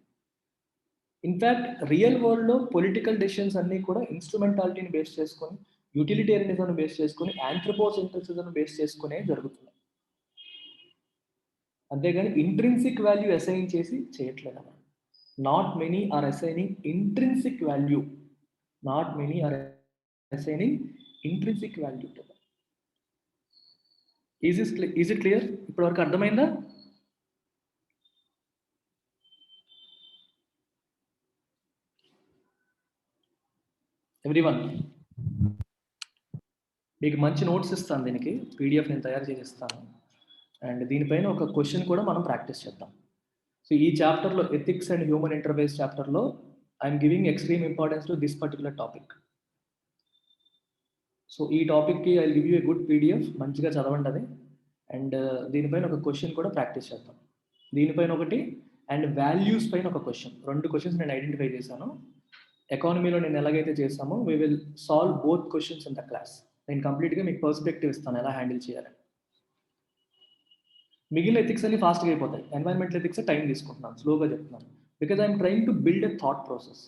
ఇన్ఫ్యాక్ట్ రియల్ వరల్డ్లో పొలిటికల్ డెసిషన్స్ అన్నీ కూడా ఇన్స్ట్రుమెంటాలిటీని బేస్ చేసుకొని, యూటిలిటేరియనిజంను బేస్ చేసుకొని, యాంథ్రోపోసెంట్రిసిజంను బేస్ చేసుకునే జరుగుతున్నాయి. అంతేగాని ఇంట్రిన్సిక్ వాల్యూ అసైన్ చేసి చేయట్లేదు అన్నమాట. Not many are assigning intrinsic value, not many are assigning intrinsic value to that. Is it clear? ఇప్పటి వరకు అర్థమైందా? ఎవ్రీవన్, మీకు మంచి నోట్స్ ఇస్తాను, దీనికి పీడిఎఫ్ నేను తయారు చేసి ఇస్తాను, అండ్ దీనిపైన ఒక క్వశ్చన్ కూడా మనం ప్రాక్టీస్ చేద్దాం. సో ఈ చాప్టర్లో ఎథిక్స్ అండ్ హ్యూమన్ ఇంటర్ఫేస్ చాప్టర్లో I'm giving extreme importance to this particular topic. So ఈ టాపిక్కి I give you a good PDF, మంచిగా చదవండి అది, అండ్ దీనిపైన ఒక క్వశ్చన్ కూడా ప్రాక్టీస్ చేద్దాం. దీనిపైన ఒకటి అండ్ వాల్యూస్ పైన ఒక క్వశ్చన్, 2 క్వశ్చన్స్ నేను ఐడెంటిఫై చేశాను. ఎకానమీలో నేను ఎలాగైతే చేస్తామో we will solve both questions in the class. నేను కంప్లీట్గా మీకు పర్స్పెక్టివ్ ఇస్తాను ఎలా హ్యాండిల్ చేయాలని. మిగిలిన ఎథిక్స్ అన్ని ఫాస్ట్గా అయిపోతాయి, ఎన్వైరన్మెంటల్ ఎథిక్స్ టైం తీసుకుంటున్నాను, స్లోగా చెప్తున్నాను, because I'm trying to build a thought process.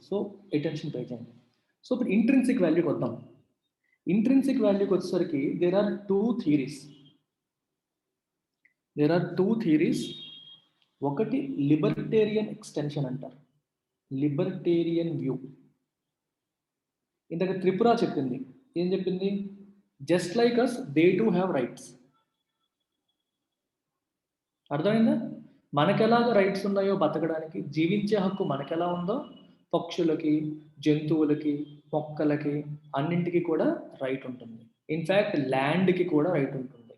So attention pay చేయండి. సో ఇప్పుడు ఇంట్రిన్సిక్ వాల్యూకి వద్దాం. ఇంట్రిన్సిక్ వాల్యూకి వచ్చేసరికి దేర్ ఆర్ టూ థియరీస్. ఒకటి లిబర్టేరియన్ ఎక్స్టెన్షన్ అంటారు, లిబర్టేరియన్ వ్యూ. ఇంతక త్రిపుర చెప్పింది, ఏం చెప్పింది? Just like us they to have rights. అర్థమైందా? మనకెలాగ రైట్స్ ఉన్నాయో బతకడానికి, జీవించే హక్కు మనకెలా ఉందో పక్షులకి, జంతువులకి, మొక్కలకి అన్నింటికి కూడా రైట్ ఉంటుంది. ఇన్ఫ్యాక్ట్ ల్యాండ్కి కూడా రైట్ ఉంటుంది,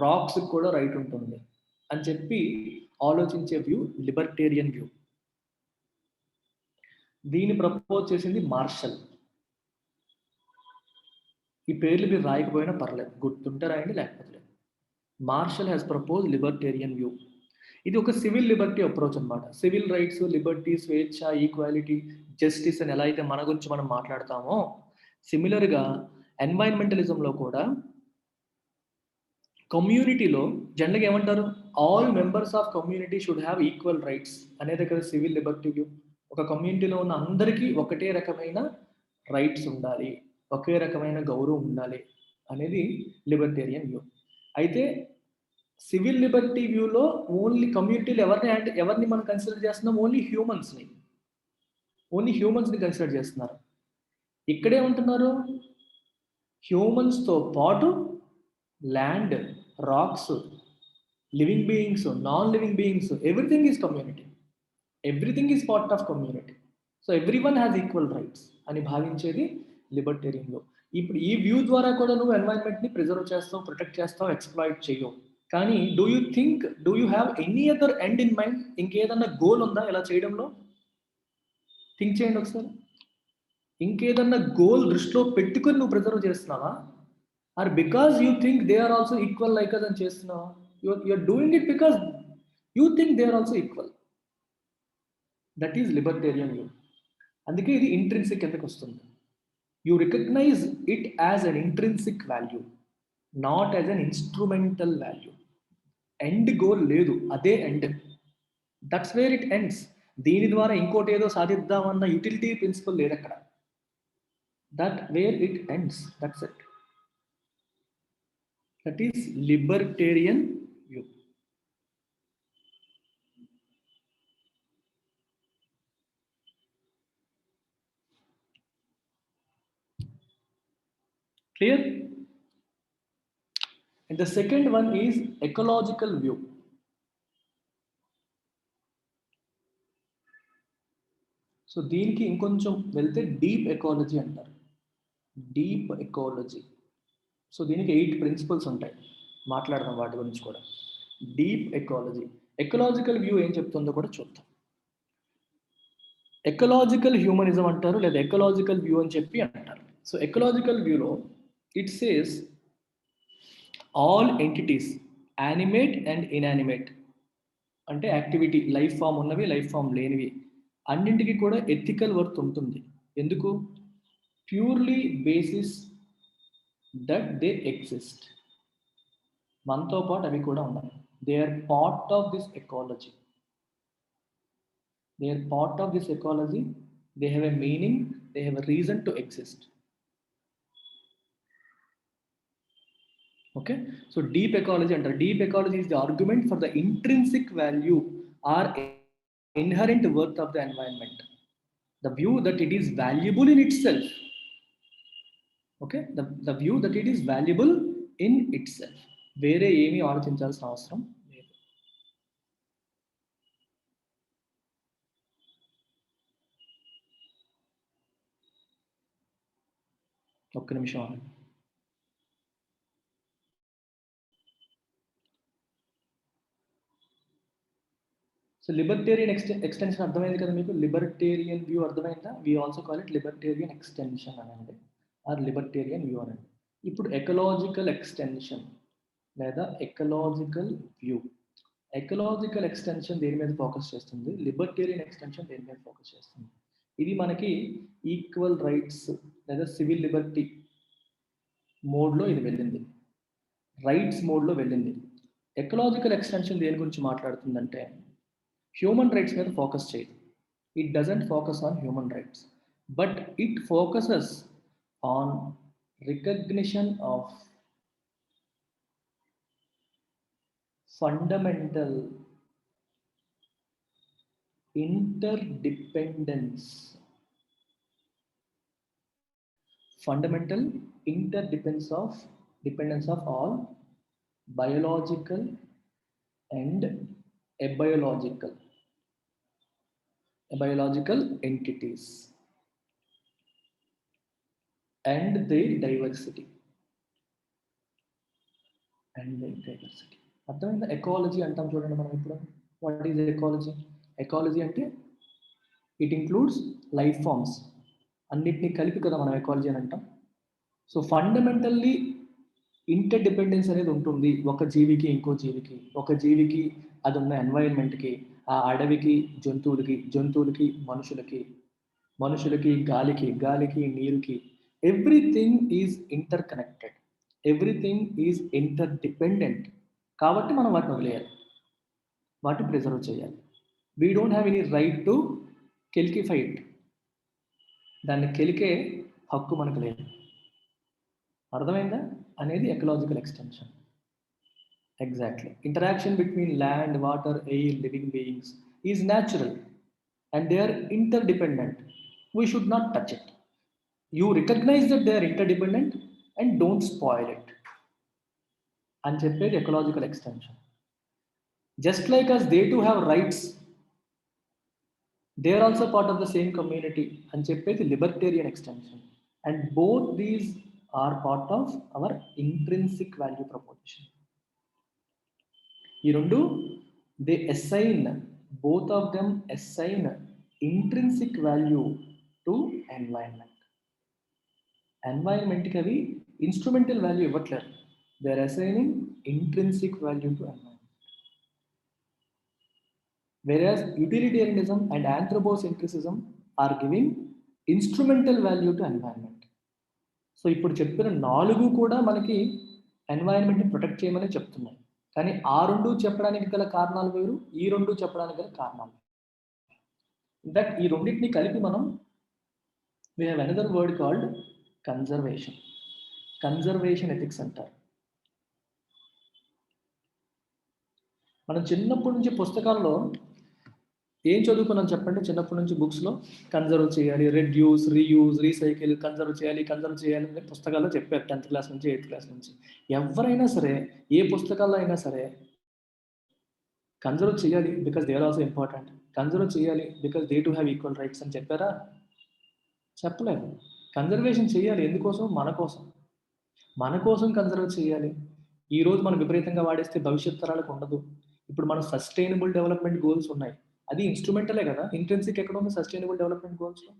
రాక్స్కి కూడా రైట్ ఉంటుంది అని చెప్పి ఆలోచించే వ్యూ లిబర్టేరియన్ వ్యూ. దీన్ని ప్రపోజ్ చేసింది మార్షల్. ఈ పేర్లు మీరు రాయకపోయినా పర్లేదు, గుర్తుంటే రాయండి, లేకపోతే లేదు. Marshall has propose libertarian view. ఇది ఒక సివిల్ లిబర్టీ అప్రోచ్ అనమాట. సివిల్ రైట్స్, లిబర్టీ, స్వేచ్ఛ, ఈక్వాలిటీ, జస్టిస్ అని ఎలా అయితే మన గురించి మనం మాట్లాడతామో, సిమిలర్గా ఎన్వైరన్మెంటలిజంలో కూడా కమ్యూనిటీలో జనరల్గా ఏమంటారు? All members of community should have equal rights అనేది కదా సివిల్ లిబర్టీ వ్యూ. ఒక కమ్యూనిటీలో ఉన్న అందరికీ ఒకటే రకమైన రైట్స్ ఉండాలి, ఒకే రకమైన గౌరవం ఉండాలి అనేది లిబర్టేరియన్ వ్యూ. అయితే సివిల్ లిబర్టీ వ్యూలో ఓన్లీ కమ్యూనిటీలు ఎవరిని మనం కన్సిడర్ చేస్తున్నాం? ఓన్లీ హ్యూమన్స్ని కన్సిడర్ చేస్తున్నారు. ఇక్కడే ఉంటున్నారు హ్యూమన్స్తో పాటు land, rocks, living beings, non living beings, everything is community, everything is part of community. So every one has equal rights అని భావించేది లిబర్టేరియన్ వ్యూ. ఇప్పుడు ఈ వ్యూ ద్వారా కూడా నువ్వు ఎన్వైరన్మెంట్ని ప్రిజర్వ్ చేస్తావు, ప్రొటెక్ట్ చేస్తావు, ఎక్స్ప్లాయిట్ చేయవు. కానీ do you have any other end in mind? ఇంకేదన్నా గోల్ ఉందా ఇలా చేయడంలో? థింక్ చేయండి ఒకసారి. ఇంకేదన్నా గోల్ దృష్టిలో పెట్టుకొని నువ్వు ప్రిజర్వ్ చేస్తున్నావా? Or because you think they are also equal like us అని చేస్తున్నావా? You're doing it because you think they are also equal. That is libertarian view. అందుకే ఇది ఇంట్రిన్సిక్ ఎందుకు వస్తుంది? You recognise it as an intrinsic value, not as an instrumental value. End goal లేదు, అదే end. That's where it ends. దీని ద్వారా ఇంకోటి ఏదో సాధిద్దామన్న యూటిలిటీ ప్రిన్సిపల్ లేదు అక్కడ. That where it ends, that's it. That is libertarian view. Clear? And the second one is ecological view. So దీనికి ఇంకొంచెం వెళ్తే డీప్ ఎకాలజీ అంటారు, డీప్ ఎకాలజీ. సో దీనికి 8 ప్రిన్సిపల్స్ ఉంటాయి, మాట్లాడదాం వాటి గురించి కూడా. డీప్ ఎకాలజీ, ఎకలాజికల్ వ్యూ ఏం చెప్తుందో కూడా చూద్దాం. ఎకలాజికల్ హ్యూమనిజం అంటారు, లేదా ఎకలాజికల్ వ్యూ అని చెప్పి అంటారు. సో ఎకలాజికల్ వ్యూలో it says all entities animate and inanimate, అంటే యాక్టివిటీ, లైఫ్ ఫామ్ ఉన్నవి, లైఫ్ ఫామ్ లేనివి, అన్నింటికి కూడా ఎథికల్ వర్త్ ఉంటుంది. ఎందుకు? Purely basis that they exist. మనతో పాటు అవి కూడా ఉన్నాయి. They are part of this ecology. They are part of this ecology. They have a meaning. They have a reason to exist. Okay. So deep ecology under deep ecology is the argument for the intrinsic value or inherent worth of the environment. The view that it is valuable in itself. Okay. The view that it is valuable in itself. వేరే ఏమీ ఆలోచించాల్సిన అవసరం లేదు. ఒక్క నిమిషం ఆగండి. So libertarian extension అర్థమైంది కదా మీకు? లిబర్టేరియన్ వ్యూ అర్థమైందా? We also call it libertarian extension అనండి, ఆర్ లిబర్టేరియన్ వ్యూ అనండి. ఇప్పుడు ఎకలాజికల్ ఎక్స్టెన్షన్ లేదా ఎకలాజికల్ వ్యూ. ఎకలాజికల్ ఎక్స్టెన్షన్ దేని మీద ఫోకస్ చేస్తుంది? లిబర్టేరియన్ ఎక్స్టెన్షన్ దేని మీద ఫోకస్ చేస్తుంది? ఇది మనకి ఈక్వల్ రైట్స్ లేదా సివిల్ లిబర్టీ మోడ్లో ఇది వెళ్ళింది, రైట్స్ మోడ్లో వెళ్ళింది. ఎకలాజికల్ ఎక్స్టెన్షన్ దేని గురించి మాట్లాడుతుందంటే హ్యూమన్ రైట్స్ మీద ఫోకస్ చేయదు. It doesn't focus on human rights, but it focuses on recognition of fundamental interdependence of all biological and abiological entities and their diversity. అర్థమైందా? ఎకాలజీ అంటాం చూడండి మనం ఇప్పుడు. What is ecology? ఎకాలజీ అంటే it includes life forms, అన్నిటినీ కలిపి కదా మనం ఎకాలజీ అని అంటాం. సో ఫండమెంటల్లీ ఇంటర్ డిపెండెన్స్ అనేది ఉంటుంది ఒక జీవికి ఇంకో జీవికి, ఒక జీవికి అది ఉన్న ఎన్వైరన్మెంట్కి, ఆ అడవికి జంతువులకి, జంతువులకి మనుషులకి గాలికి నీరుకి. Everything is inter connected, everything is interdependent. కాబట్టి మనం వాటిని వదిలేయాలి, వాటిని ప్రిజర్వ్ చేయాలి. We don't have any right to కెలికిఫై ఇట్. దాన్ని కెలికే హక్కు మనకు లేదు. అర్థమైందా అనేది ecological extension. Exactly. Interaction between land, water, air, living beings is natural and they are interdependent. We should not touch it. You recognize that they are interdependent and don't spoil it అని చెప్పేది ecological extension. Just like us they to have rights, they are also part of the same community అని చెప్పేది libertarian extension. And both these are part of our intrinsic value proposition. ఈ రెండు they assign, both of them assign intrinsic value to environment. ఎన్వైరన్మెంట్కి అవి instrumental value ఇవ్వట్లేదు, they are assigning intrinsic value to environment. Whereas utilitarianism and anthropocentrism are giving instrumental value to environment. So ఇప్పుడు చెప్పిన 4 కూడా మనకి ఎన్వైరన్మెంట్ని protect చేయమని చెప్తున్నాయి. కానీ ఆ 2 చెప్పడానికి గల కారణాలు వేరు, ఈ 2 చెప్పడానికి గల కారణాలు. ఇన్ఫాక్ట్ ఈ రెండింటిని కలిపి మనం we have another word called conservation ethics అంటారు. మనం చిన్నప్పటి నుంచి పుస్తకాల్లో ఏం చదువుకున్నాం చెప్పండి? చిన్నప్పటి నుంచి బుక్స్లో కన్జర్వ్ చేయాలి, రెడ్యూస్, రీయూజ్, రీసైకిల్, కన్జర్వ్ చేయాలి అని పుస్తకాల్లో చెప్పారు 10th క్లాస్ నుంచి 8th క్లాస్ నుంచి. ఎవరైనా సరే ఏ పుస్తకాల్లో అయినా సరే కన్జర్వ్ చేయాలి because they are also important, conserve చేయాలి because they to have equal rights అని చెప్పారా? చెప్పలేదు. కన్జర్వేషన్ చేయాలి ఎందుకోసం? మన కోసం కన్జర్వ్ చేయాలి. ఈరోజు మనం విపరీతంగా వాడేస్తే భవిష్యత్ తరాలకు ఉండదు. ఇప్పుడు మన సస్టైనబుల్ డెవలప్మెంట్ గోల్స్ ఉన్నాయి, అది ఇన్స్ట్రుమెంటలే కదా. ఇంట్రెన్సిక్ ఎక్కడ ఉంది సస్టైనబుల్ డెవలప్మెంట్ గోల్స్లో?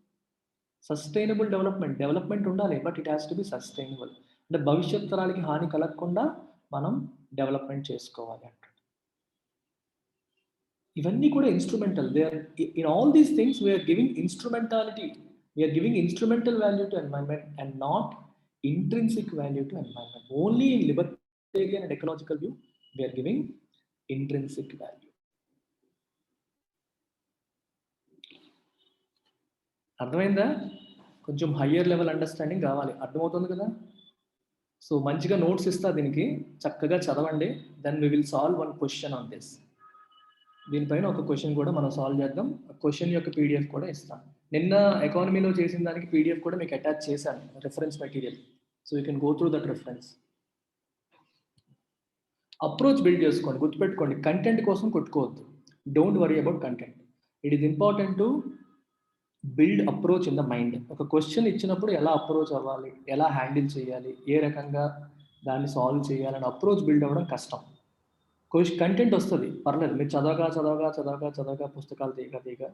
సస్టైనబుల్ డెవలప్మెంట్ ఉండాలి, but it has to be sustainable. అంటే భవిష్యత్ తరాలకి హాని కలగకుండా మనం డెవలప్మెంట్ చేసుకోవాలి అంటారు. ఇవన్నీ కూడా instrumental. They are in all these things we're giving instrumentality, we're giving instrumental value to environment and not intrinsic value to environment. Only in libertarian and ecological view we are giving intrinsic value. అర్థమైందా? కొంచెం higher level understanding కావాలి. అర్థమవుతుంది కదా? So మంచిగా notes ఇస్తా, దీనికి చక్కగా చదవండి. Then we will solve one question on this. దీనిపైన ఒక క్వశ్చన్ కూడా మనం సాల్వ్ చేద్దాం. క్వశ్చన్ యొక్క పీడిఎఫ్ కూడా ఇస్తాను. నిన్న ఎకానమీలో చేసిన దానికి పీడిఎఫ్ కూడా మీకు అటాచ్ చేశాను, reference material. So you can go through that reference. Approach build చేసుకోండి, గుర్తుపెట్టుకోండి. కంటెంట్ కోసం కొట్టుకోవద్దు. Don't worry about content. It is important to build approach in the mind. ఒక క్వశ్చన్ ఇచ్చినప్పుడు ఎలా అప్రోచ్ అవ్వాలి, ఎలా హ్యాండిల్ చేయాలి, ఏ రకంగా దాన్ని సాల్వ్ చేయాలని అప్రోచ్ బిల్డ్ అవ్వడం కష్టం. కంటెంట్ వస్తుంది, పర్లేదు. మీరు చదవగా పుస్తకాలు తీగ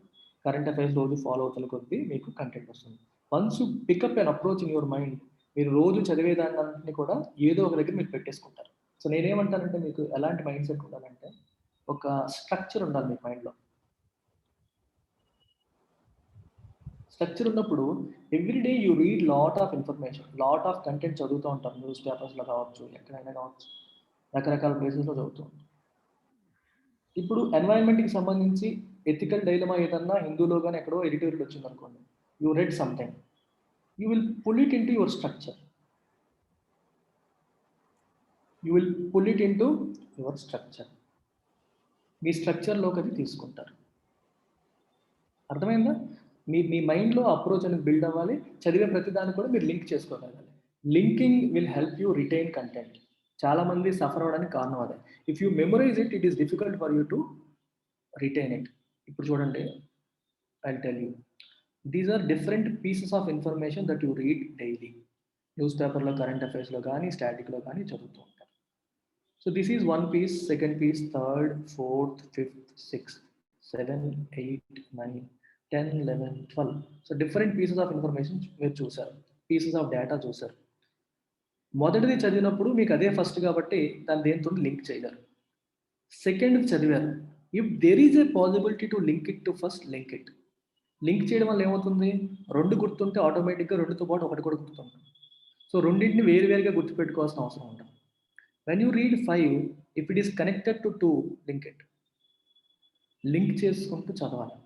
కరెంట్ అఫైర్స్ రోజు ఫాలో అవుతున్న కొద్దీ మీకు కంటెంట్ వస్తుంది. Once you pick up and approach in your mind, మీరు రోజు చదివేదాన్ని కూడా ఏదో ఒక దగ్గర మీరు పెట్టేసుకుంటారు. సో నేనేమంటానంటే, మీకు ఎలాంటి మైండ్ సెట్ ఉండాలంటే, ఒక స్ట్రక్చర్ ఉండాలి మీ మైండ్లో. స్ట్రక్చర్ ఉన్నప్పుడు everyday you read lot of information, lot of content చదువుతూ ఉంటారు. న్యూస్ పేపర్స్లో కావచ్చు, ఎక్కడైనా కావచ్చు, రకరకాల ప్లేసెస్లో చదువుతూ ఉంటారు. ఇప్పుడు ఎన్వైరన్మెంట్కి సంబంధించి ఎథికల్ డైలమా ఏదన్నా హిందూలో కానీ ఎక్కడో ఎడిటోరియల్ వచ్చింది అనుకోండి, you read something, you will pull it in to your structure. మీ స్ట్రక్చర్లోకి అది తీసుకుంటారు. అర్థమైందా? మీ మైండ్లో అప్రోచ్ అనేది బిల్డ్ అవ్వాలి. చదివే ప్రతిదాన్ని కూడా మీరు లింక్ చేసుకోగలగాలి. Linking will help you retain content. చాలా మంది సఫర్ అవ్వడానికి కారణం అదే. If you memorise it, it is difficult for you to retain it. ఇప్పుడు చూడండి, I'll tell you, these are different pieces of information that you read daily. News పేపర్లో, current అఫైర్స్లో కానీ, స్టాటిక్లో కానీ చదువుతూ ఉంటారు. So this is 1 piece, 2nd piece, 3rd, 4th, 5th, 6th, 7, 8, 9, 10, 11, 12. So different pieces of information మీరు చూసారు, పీసెస్ ఆఫ్ డేటా చూసారు. మొదటిది చదివినప్పుడు మీకు అదే ఫస్ట్ కాబట్టి దాన్ని దేంతో లింక్ చేయలేరు. సెకండ్ చదివారు, if there is a possibility to link it to first, link it. Link చేయడం వల్ల ఏమవుతుంది, 2 గుర్తుంటే ఆటోమేటిక్గా 2తో పాటు 1 కూడా గుర్తుంటుంది. సో రెండింటిని వేరువేరుగా గుర్తుపెట్టుకోవాల్సిన అవసరం ఉంటుంది. When you read 5, if it is connected to 2, link it. Link చేసుకుంటూ చదవాలి.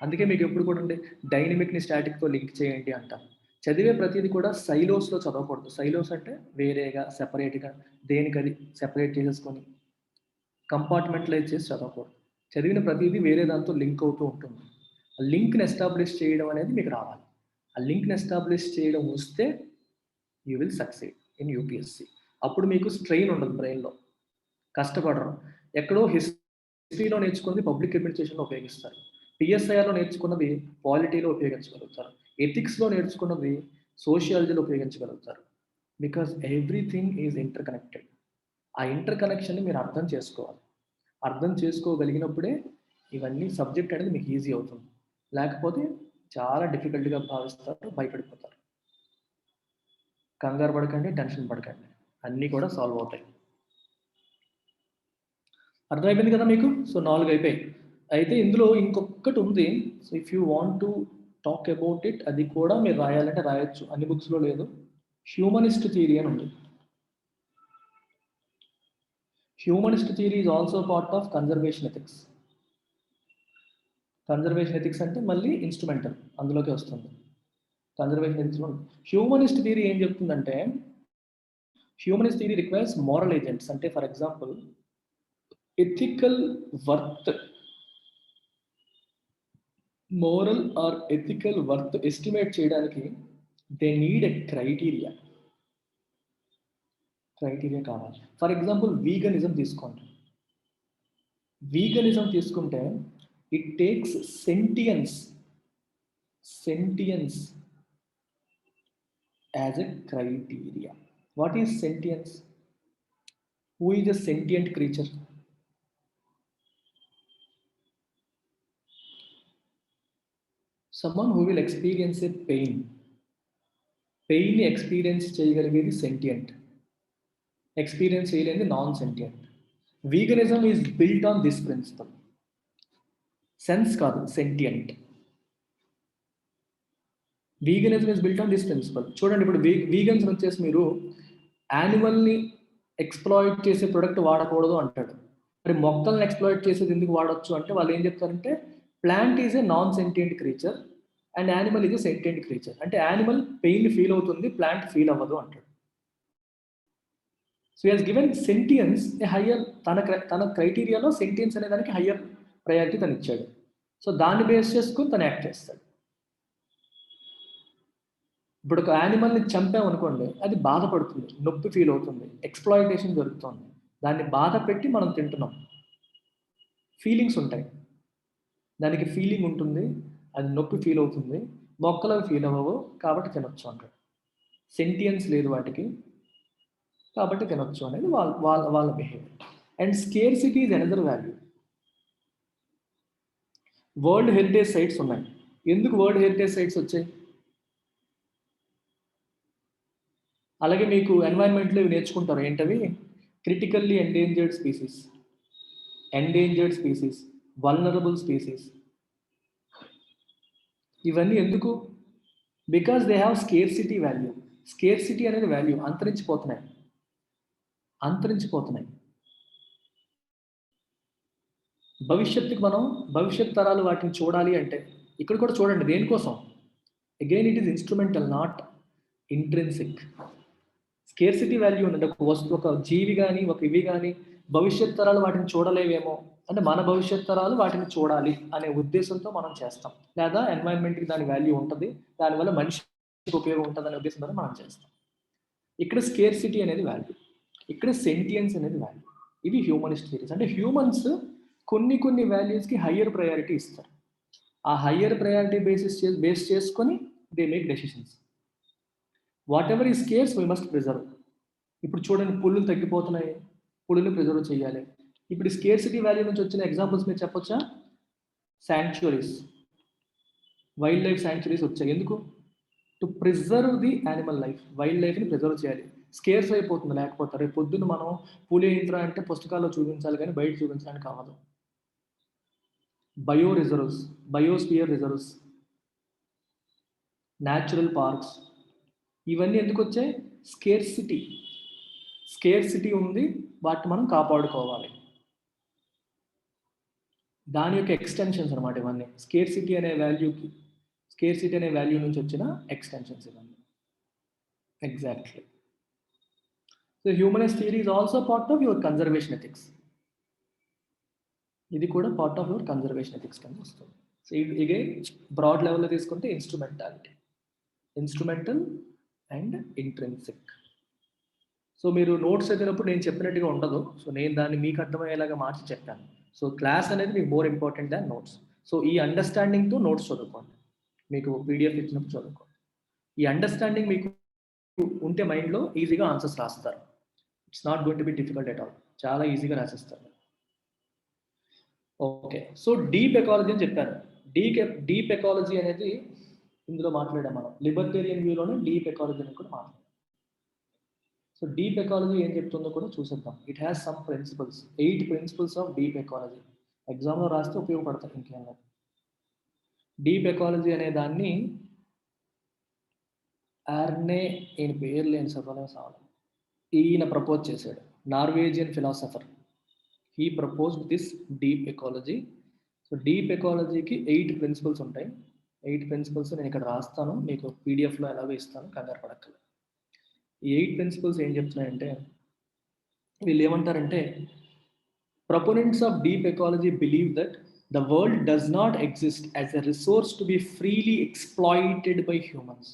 అందుకే మీకు ఎప్పుడు కూడా ఉండే డైనమిక్ని స్టాటిక్తో లింక్ చేయండి అంటారు. చదివే ప్రతిదీ కూడా సైలోస్లో చదవకూడదు. సైలోస్ అంటే వేరేగా, సెపరేట్గా, దేనికది సెపరేట్ చేసేసుకొని కంపార్ట్మెంటలైజ్ చేసి చదవకూడదు. చదివిన ప్రతిదీ వేరే దాంతో లింక్ అవుతూ ఉంటుంది. ఆ లింక్ని ఎస్టాబ్లిష్ చేయడం అనేది మీకు రావాలి. ఆ లింక్ని ఎస్టాబ్లిష్ చేయడం వస్తే you will succeed in UPSC. అప్పుడు మీకు స్ట్రెయిన్ ఉండదు బ్రెయిన్లో, కష్టపడరు. ఎక్కడో హిస్టరీలో నేర్చుకున్నది పబ్లిక్ అడ్మినిస్ట్రేషన్లో ఉపయోగిస్తారు, పిఎస్ఐఆర్లో నేర్చుకున్నది పాలిటీలో ఉపయోగించగలుగుతారు, ఎథిక్స్లో నేర్చుకున్నది సోషియాలజీలో ఉపయోగించగలుగుతారు. Because everything is inter connected. ఆ ఇంటర్ కనెక్షన్ని మీరు అర్థం చేసుకోవాలి. అర్థం చేసుకోగలిగినప్పుడే ఇవన్నీ సబ్జెక్ట్ అనేది మీకు ఈజీ అవుతుంది. లేకపోతే చాలా డిఫికల్ట్గా భావిస్తారు, భయపడిపోతారు. కంగారు పడకండి, టెన్షన్ పడకండి, అన్నీ కూడా సాల్వ్ అవుతాయి. అర్థమైపోయింది కదా మీకు? సో 4 అయిపోయాయి. అయితే ఇందులో ఇంకొకటి ఉంది. So if you want to talk about it, అది కూడా మీరు రాయాలంటే రాయొచ్చు, అన్ని బుక్స్లో లేదు. హ్యూమనిస్ట్ థియరీ అని ఉంది. Humanist theory is also part of conservation ethics. Conservation ethics అంటే మళ్ళీ ఇన్స్ట్రుమెంటల్ అందులోకి వస్తుంది. కన్జర్వేషన్ ఎథిక్స్లో హ్యూమనిస్ట్ థియరీ ఏం చెప్తుందంటే, humanist theory requires moral agents. అంటే for example ethical worth, moral or ethical worth estimate చేయడానికి దే నీడ్ ఎ క్రైటీరియా కావాలి. For example veganism తీసుకోండి. వీగనిజం తీసుకుంటే it takes sentience as a criteria. What is sentience? Who is a sentient creature? Someone who will experience a pain experience చేయగలిగేది sentient, experience చేయలేనిది non sentient. Veganism is built on this principle. Sense కాదు, sentient. Veganism is built on this principle. చూడండి, ఇప్పుడు vegans వచ్చేసి మీరు యానిమల్ని exploit చేసే product వాడకూడదు అంటాడు. మరి మొక్కల్ని ఎక్స్ప్లాయిట్ చేసేది ఎందుకు వాడచ్చు అంటే వాళ్ళు ఏం చెప్తారంటే plant is a non sentient creature and animal is a sentient creature. అంటే యానిమల్ పెయిన్ ఫీల్ అవుతుంది, ప్లాంట్ ఫీల్ అవ్వదు అంటాడు. So he has given sentience a higher, తన క్రైటీరియాలో సెంటియన్స్ అనే దానికి హయ్యర్ ప్రయారిటీ తను ఇచ్చాడు. సో దాన్ని బేస్ చేసుకుని తను యాక్ట్ చేస్తాడు. ఇప్పుడు ఒక యానిమల్ని చంపామనుకోండి, అది బాధపడుతుంది, నొప్పి ఫీల్ అవుతుంది, ఎక్స్ప్లాయిటేషన్ జరుగుతుంది, దాన్ని బాధ పెట్టి మనం తింటున్నాం. ఫీలింగ్స్ ఉంటాయి, దానికి ఫీలింగ్ ఉంటుంది, అది నొప్పి ఫీల్ అవుతుంది. మొక్కలు ఫీల్ అవ్వవు కాబట్టి తినొచ్చు అంటాడు. సెంటియన్స్ లేదు వాటికి కాబట్టి తినొచ్చు అనేది వాళ్ళ behaviour. And scarcity is another value. World heritage sites ఉన్నాయి. ఎందుకు వరల్డ్ హెరిటేజ్ సైట్స్ వచ్చాయి? అలాగే మీకు ఎన్వైరన్మెంట్లో ఇవి నేర్చుకుంటారు. ఏంటవి? Critically endangered species, endangered species, vulnerable species. ఇవన్నీ ఎందుకు? Because they have scarcity value. Scarcity అనేది వాల్యూ. అంతరించిపోతున్నాయి. భవిష్యత్తుకి మనం భవిష్యత్ తరాలు వాటిని చూడాలి అంటే ఇక్కడ కూడా చూడండి. దేనికోసం? Again it is instrumental, not intrinsic. Scarcity value ఉందండి. ఒక జీవి కానీ ఒక ఇవి కానీ భవిష్యత్ తరాలు వాటిని చూడలేవేమో అంటే మన భవిష్యత్ తరాలు వాటిని చూడాలి అనే ఉద్దేశంతో మనం చేస్తాం. లేదా ఎన్వైరన్మెంట్కి దాని వాల్యూ ఉంటుంది, దానివల్ల మనిషికి ఉపయోగం ఉంటుంది అనే ఉద్దేశంతో మనం చేస్తాం. ఇక్కడ స్కేర్సిటీ అనేది వాల్యూ, ఇక్కడ సెంటియన్స్ అనేది వాల్యూ. ఇవి హ్యూమనిస్ట్ థియరీస్. అంటే హ్యూమన్స్ కొన్ని వాల్యూస్కి హయ్యర్ ప్రయారిటీ ఇస్తారు. ఆ హయ్యర్ ప్రయారిటీ బేస్ చేసుకొని they make decisions. What ever ఈ స్కేర్స్ వీ మస్ట్ ప్రిజర్వ్. ఇప్పుడు చూడండి, పులులు తగ్గిపోతున్నాయి, పులులు ప్రిజర్వ్ చేయాలి. ఇప్పుడు స్కేర్సిటీ వాల్యూ నుంచి వచ్చిన ఎగ్జాంపుల్స్ మీరు చెప్పొచ్చా? శాంక్చురీస్, వైల్డ్ లైఫ్ శాంక్చురీస్ వచ్చాయి. ఎందుకు? To preserve the animal life. Wild లైఫ్ని ప్రిజర్వ్ చేయాలి. స్కేర్స్ అయిపోతుంది లేకపోతే. రేపు పొద్దున్న మనం పులి ఏంట్రా అంటే పుస్తకాల్లో చూపించాలి కానీ బయట చూపించడానికి కావదు. Bio reserves, biosphere reserves, natural parks, ఇవన్నీ ఎందుకు వచ్చాయి? స్కేర్సిటీ ఉంది, వాటిని మనం కాపాడుకోవాలి. దాని యొక్క ఎక్స్టెన్షన్స్ అనమాట ఇవన్నీ. స్కేర్సిటీ అనే వాల్యూ నుంచి వచ్చిన ఎక్స్టెన్షన్స్ ఇవన్నీ. Exactly. So humanist theory is also part of your conservation ethics. ఇది కూడా part of your conservation ethics కింద వస్తుంది. సో ఇదే బ్రాడ్ లెవెల్లో తీసుకుంటే ఇన్స్ట్రుమెంటల్ అండ్ ఇంట్రిన్సిక్. సో మీరు నోట్స్ చదివినప్పుడు నేను చెప్పినట్టుగా ఉండదు. సో నేను దాన్ని మీకు అర్థమయ్యేలాగా మార్చి చెప్పాను. సో క్లాస్ అనేది మీకు more important than notes. So ఈ అండర్స్టాండింగ్తో నోట్స్ చదువుకోండి. మీకు పీడిఎఫ్ ఇచ్చినప్పుడు చదువుకోండి. ఈ అండర్స్టాండింగ్ మీకు ఉంటే మైండ్లో ఈజీగా ఆన్సర్స్ రాస్తారు. It's not going to be difficult at all. చాలా ఈజీగా రాసిస్తారు. ఓకే. సో డీప్ ఎకాలజీ అని చెప్పాను. డీప్ ఎకాలజీ అనేది ఇందులో మాట్లాడాం మనం. లిబర్టేరియన్ వ్యూలోనే డీప్ ఎకాలజీ అని కూడా మాట్లాడాం. సో డీప్ ఎకాలజీ ఏం చెప్తుందో కూడా చూసేద్దాం. It has some principles, 8 principles of deep ecology. ఎగ్జామ్లో రాస్తే ఉపయోగపడతాయి. ఇంకేమో డీప్ ఎకాలజీ అనే దాన్ని ఆర్నే ఈయన పేరు లేని ఈయన ప్రపోజ్ చేశాడు. Norwegian philosopher. He proposed this deep ecology. So deep ఎకాలజీకి 8 ప్రిన్సిపల్స్ ఉంటాయి. 8 ప్రిన్సిపల్స్ నేను ఇక్కడ రాస్తాను, మీకు పీడిఎఫ్లో ఎలాగో ఇస్తాను, కంగారు పడక్కర్లేదు. ఈ 8 ప్రిన్సిపల్స్ ఏం చెప్తున్నాయంటే, వీళ్ళు ఏమంటారంటే, proponents of deep ecology believe that the world does not exist as a resource to be freely exploited by humans.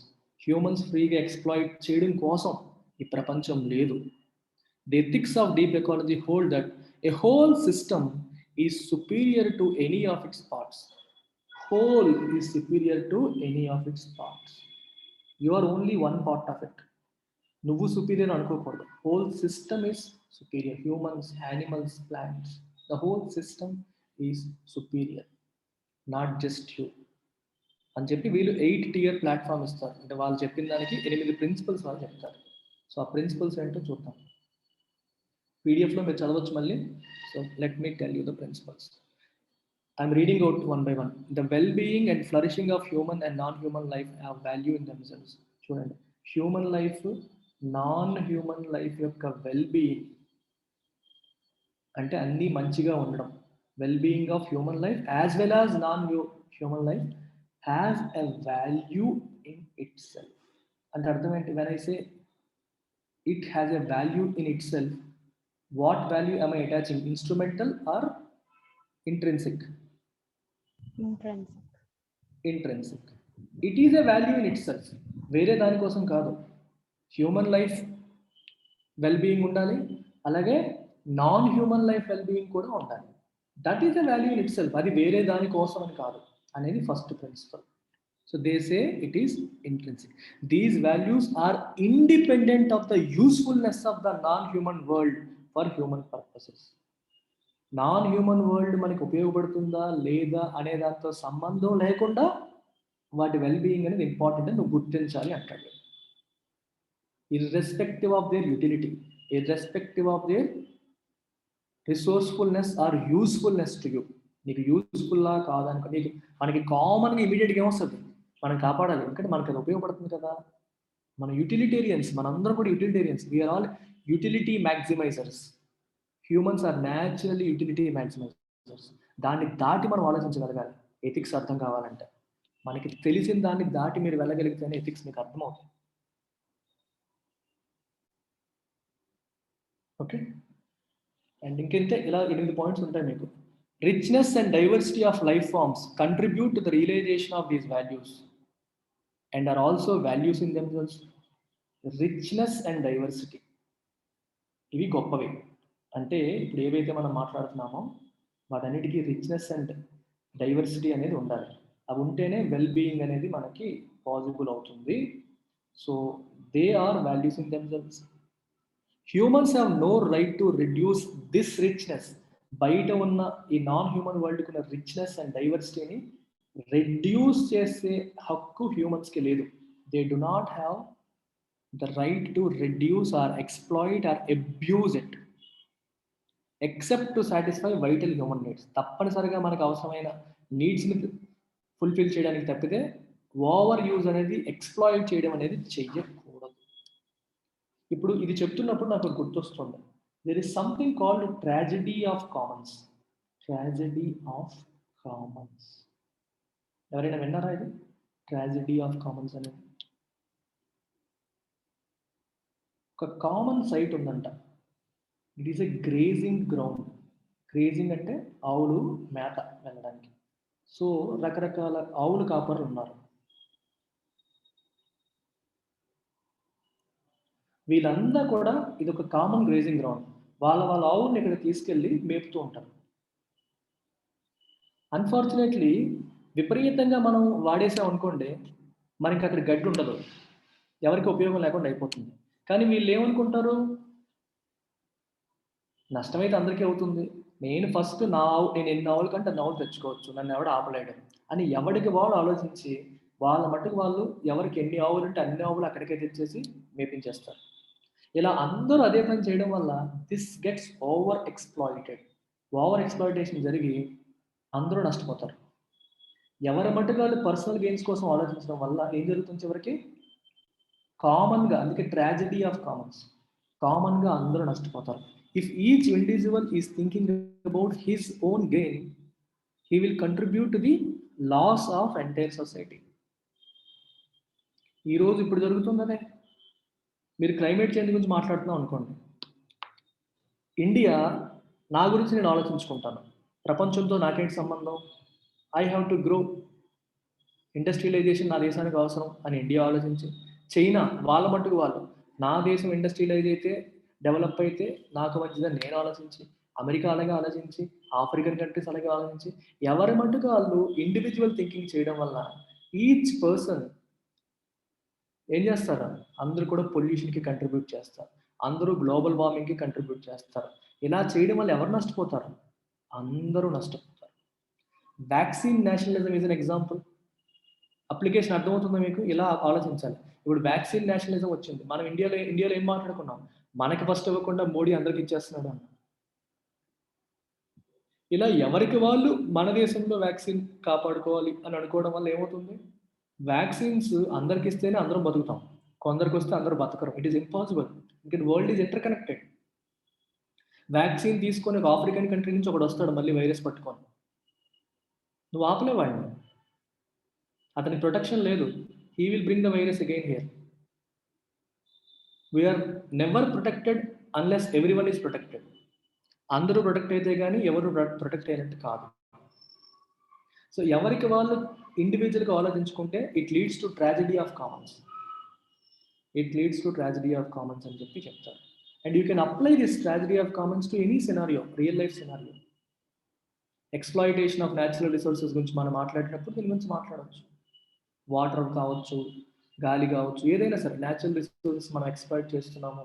Humans ఫ్రీగా ఎక్స్ప్లాయిట్ చేయడం కోసం ఈ ప్రపంచం లేదు. The ethics of deep ecology hold that a whole system is superior to any of its parts. Whole is superior to any of its parts. You are only one part of it. Nuvu superior anukokodu. Whole system is superior. Humans, animals, plants. The whole system is superior, not just you. అని చెప్పి వీళ్ళు 8-tier platform ఇస్తారు. అంటే వాళ్ళు చెప్పిన దానికి 8 principles వాళ్ళు చెప్తారు. సో ఆ ప్రిన్సిపల్స్ ఏంటో చూద్దాం. పీడిఎఫ్లో మీరు చదవచ్చు మళ్ళీ. So let me tell you the principles. I'm reading out one by one. The well-being and flourishing of human and non-human life have value in themselves. చూడండి, human life, non human life యొక్క well-being అంటే అన్నీ మంచిగా ఉండడం. Well-being of human life as well as non human life has a value in it self. అంటే అర్థం ఏంటి? When I say it has a value in it self, what value am I attaching? Instrumental or intrinsic? Intrinsic. It is a value in itself. వేరే దానికోసం కాదు. Human life well-being ఉండాలి, అలాగే non human life well-being కూడా ఉండాలి. That is a value in itself. అది వేరే దానికోసం అని కాదు అనేది first principle. So they say it is intrinsic. These values are independent of the usefulness of the non human world for human purposes. Non human world మనకి ఉపయోగపడుతుందా లేదా అనే దాంతో సంబంధం లేకుండా వాటి వెల్-బీయింగ్ అనేది ఇంపార్టెంట్ అని నువ్వు గుర్తించాలి అంటాడు. Irrespective of their utility, irrespective of their resourcefulness or usefulness to you. నీకు యూస్ఫుల్లా కాదనుకో, నీకు మనకి కామన్గా ఇమీడియట్గా ఏమొస్తుంది? మనం కాపాడాలి, ఎందుకంటే మనకి అది ఉపయోగపడుతుంది కదా. మన యూటిలిటేరియన్స్, మనందరం కూడా utilitarians. We are all utility maximisers. Humans are naturally utility maximisers. దాన్ని దాటి మనం ఆలోచించగలగాలి ఎథిక్స్ అర్థం కావాలంటే. మనకి తెలిసిన దాన్ని దాటి మీరు వెళ్ళగలిగితేనే ఎథిక్స్ మీకు అర్థమవుతుంది. ఓకే, అండ్ ఇంకెంతే ఇలా 8 పాయింట్స్ ఉంటాయి మీకు. Richness and diversity of life forms contribute to the realisation of these values and are also values in themselves. Richness and diversity ఇవి గొప్పవి. అంటే ఇప్పుడు ఏవైతే మనం మాట్లాడుతున్నామో వాటన్నిటికీ రిచ్నెస్ అండ్ డైవర్సిటీ అనేది ఉండాలి. అవి ఉంటేనే వెల్-బీయింగ్ అనేది మనకి పాసిబుల్ అవుతుంది. So they are values in themselves. Humans have no right to reduce this richness. బయట ఉన్న ఈ నాన్ హ్యూమన్ వరల్డ్కి ఉన్న రిచ్నెస్ అండ్ డైవర్సిటీని రెడ్యూస్ చేసే హక్కు హ్యూమన్స్కి లేదు. They do not have the right to reduce or exploit or abuse it except to satisfy vital human needs. తప్పనిసరిగా మనకు అవసరమైన నీడ్స్ని ఫుల్ఫిల్ చేయడానికి తప్పితే ఓవర్ యూజ్ అనేది, ఎక్స్ప్లాయిట్ చేయడం అనేది చెయ్యకూడదు. ఇప్పుడు ఇది చెప్తున్నప్పుడు నాకు గుర్తొస్తుంది, there is something called tragedy of commons. Tragedy of commons ఎవరైనా విన్నారా? ఇది ట్రాజెడీ ఆఫ్ కామన్స్ అనేది ఒక కామన్ సైట్ ఉందంట. It is a grazing ground. Grazing అంటే ఆవులు మేత వెళ్ళడానికి. సో రకరకాల ఆవులు కాపర్లు ఉన్నారు. వీళ్ళంతా కూడా ఇది ఒక కామన్ గ్రేజింగ్ గ్రౌండ్. వాళ్ళ ఆవుల్ని ఇక్కడ తీసుకెళ్ళి మేపుతూ ఉంటారు. అన్ఫార్చునేట్లీ విపరీతంగా మనం వాడేసాం అనుకోండి, మనకి అక్కడ గడ్డి ఉండదు, ఎవరికి ఉపయోగం లేకుండా అయిపోతుంది. కానీ వీళ్ళు ఏమనుకుంటారు, నష్టమైతే అందరికీ అవుతుంది, నేను ఫస్ట్ నేను ఎన్ని ఆవుల కంటే అన్ని ఆవులు తెచ్చుకోవచ్చు, నన్ను ఎవడు ఆపలేడు అని ఎవరికి వాడు ఆలోచించి వాళ్ళ మట్టుకు వాళ్ళు ఎవరికి ఎన్ని ఆవులు ఉంటే అన్ని ఆవులు అక్కడికే తెచ్చేసి మేపించేస్తారు. ఇలా అందరూ అదే పని చేయడం వల్ల this gets over exploited. Over exploitation జరిగి అందరూ నష్టపోతారు. ఎవరి మట్టుకు వాళ్ళు పర్సనల్ గెయిన్స్ కోసం ఆలోచించడం వల్ల ఏం జరుగుతుంది చివరికి? కామన్గా, అందుకే ట్రాజెడీ ఆఫ్ కామన్స్, కామన్గా అందరూ నష్టపోతారు. If each individual is thinking about his own gain, he will contribute to the loss of entire society. ఈ రోజు ఇప్పుడు జరుగుతుందనే, మీరు క్లైమేట్ చేంజ్ గురించి మాట్లాడుతున్నాం అనుకోండి, ఇండియా నా గురించి నేను ఆలోచించుకుంటాను, ప్రపంచంతో నాకేంటి సంబంధం, I have to grow, industrialisation నా దేశానికి అవసరం అని ఇండియా ఆలోచించి, చైనా వాళ్ళ మట్టుకు వాళ్ళు నా దేశం ఇండస్ట్రియలైజ్ అయితే డెవలప్ అయితే నాకు మంచిదని నేను ఆలోచించి, అమెరికా అలాగే ఆలోచించి, ఆఫ్రికన్ కంట్రీస్ అలాగే ఆలోచించి, ఎవరి మట్టుకు వాళ్ళు ఇండివిజువల్ థింకింగ్ చేయడం వల్ల ఈచ్ పర్సన్ ఏం చేస్తారు, అందరూ కూడా పొల్యూషన్కి కంట్రిబ్యూట్ చేస్తారు, అందరూ గ్లోబల్ వార్మింగ్కి కంట్రిబ్యూట్ చేస్తారు. ఇలా చేయడం వల్ల ఎవరు నష్టపోతారు? అందరూ నష్టపోతారు. Vaccine nationalism is an example. Application అర్థమవుతుందా మీకు? ఇలా ఆలోచించాలి. ఇప్పుడు వ్యాక్సిన్ నేషనలిజం వచ్చింది. మనం ఇండియాలో ఏం మాట్లాడుకున్నాం? మనకి ఫస్ట్ ఇవ్వకుండా మోడీ అందరికి ఇచ్చేస్తున్నాడు అన్న. ఇలా ఎవరికి వాళ్ళు మన దేశంలో వ్యాక్సిన్ కాపాడుకోవాలి అని అనుకోవడం వల్ల ఏమవుతుంది? వ్యాక్సిన్స్ అందరికి ఇస్తేనే అందరం బతుకుతాం. కొందరికి వస్తే అందరూ బతకరు. It is impossible. ఇంకా world is inter connected. Vaccine తీసుకొని ఒక ఆఫ్రికన్ కంట్రీ నుంచి ఒకడు వస్తాడు మళ్ళీ వైరస్ పట్టుకొని. నువ్వు ఆపలేవాడిని. అతనికి ప్రొటెక్షన్ లేదు. He will bring the virus again here. We are never protected unless everyone is protected. అందరూ ప్రొటెక్ట్ అయితే కానీ ఎవరు ప్రొటెక్ట్ అయినట్టు కాదు. సో ఎవరికి వాళ్ళు ఇండివిజువల్గా ఆలోచించుకుంటే it leads to tragedy of Commons. It leads to tragedy of Commons అని చెప్పి చెప్తారు. And you can apply this tragedy of Commons to any scenario, real life scenario. Exploitation of natural resources గురించి మనం మాట్లాడినప్పుడు దీని గురించి మాట్లాడవచ్చు. వాటర్ కావచ్చు, గాలి కావచ్చు, ఏదైనా సరే న్యాచురల్ రిసోర్సెస్ మనం ఎక్స్ప్లాయిట్ చేస్తున్నాము,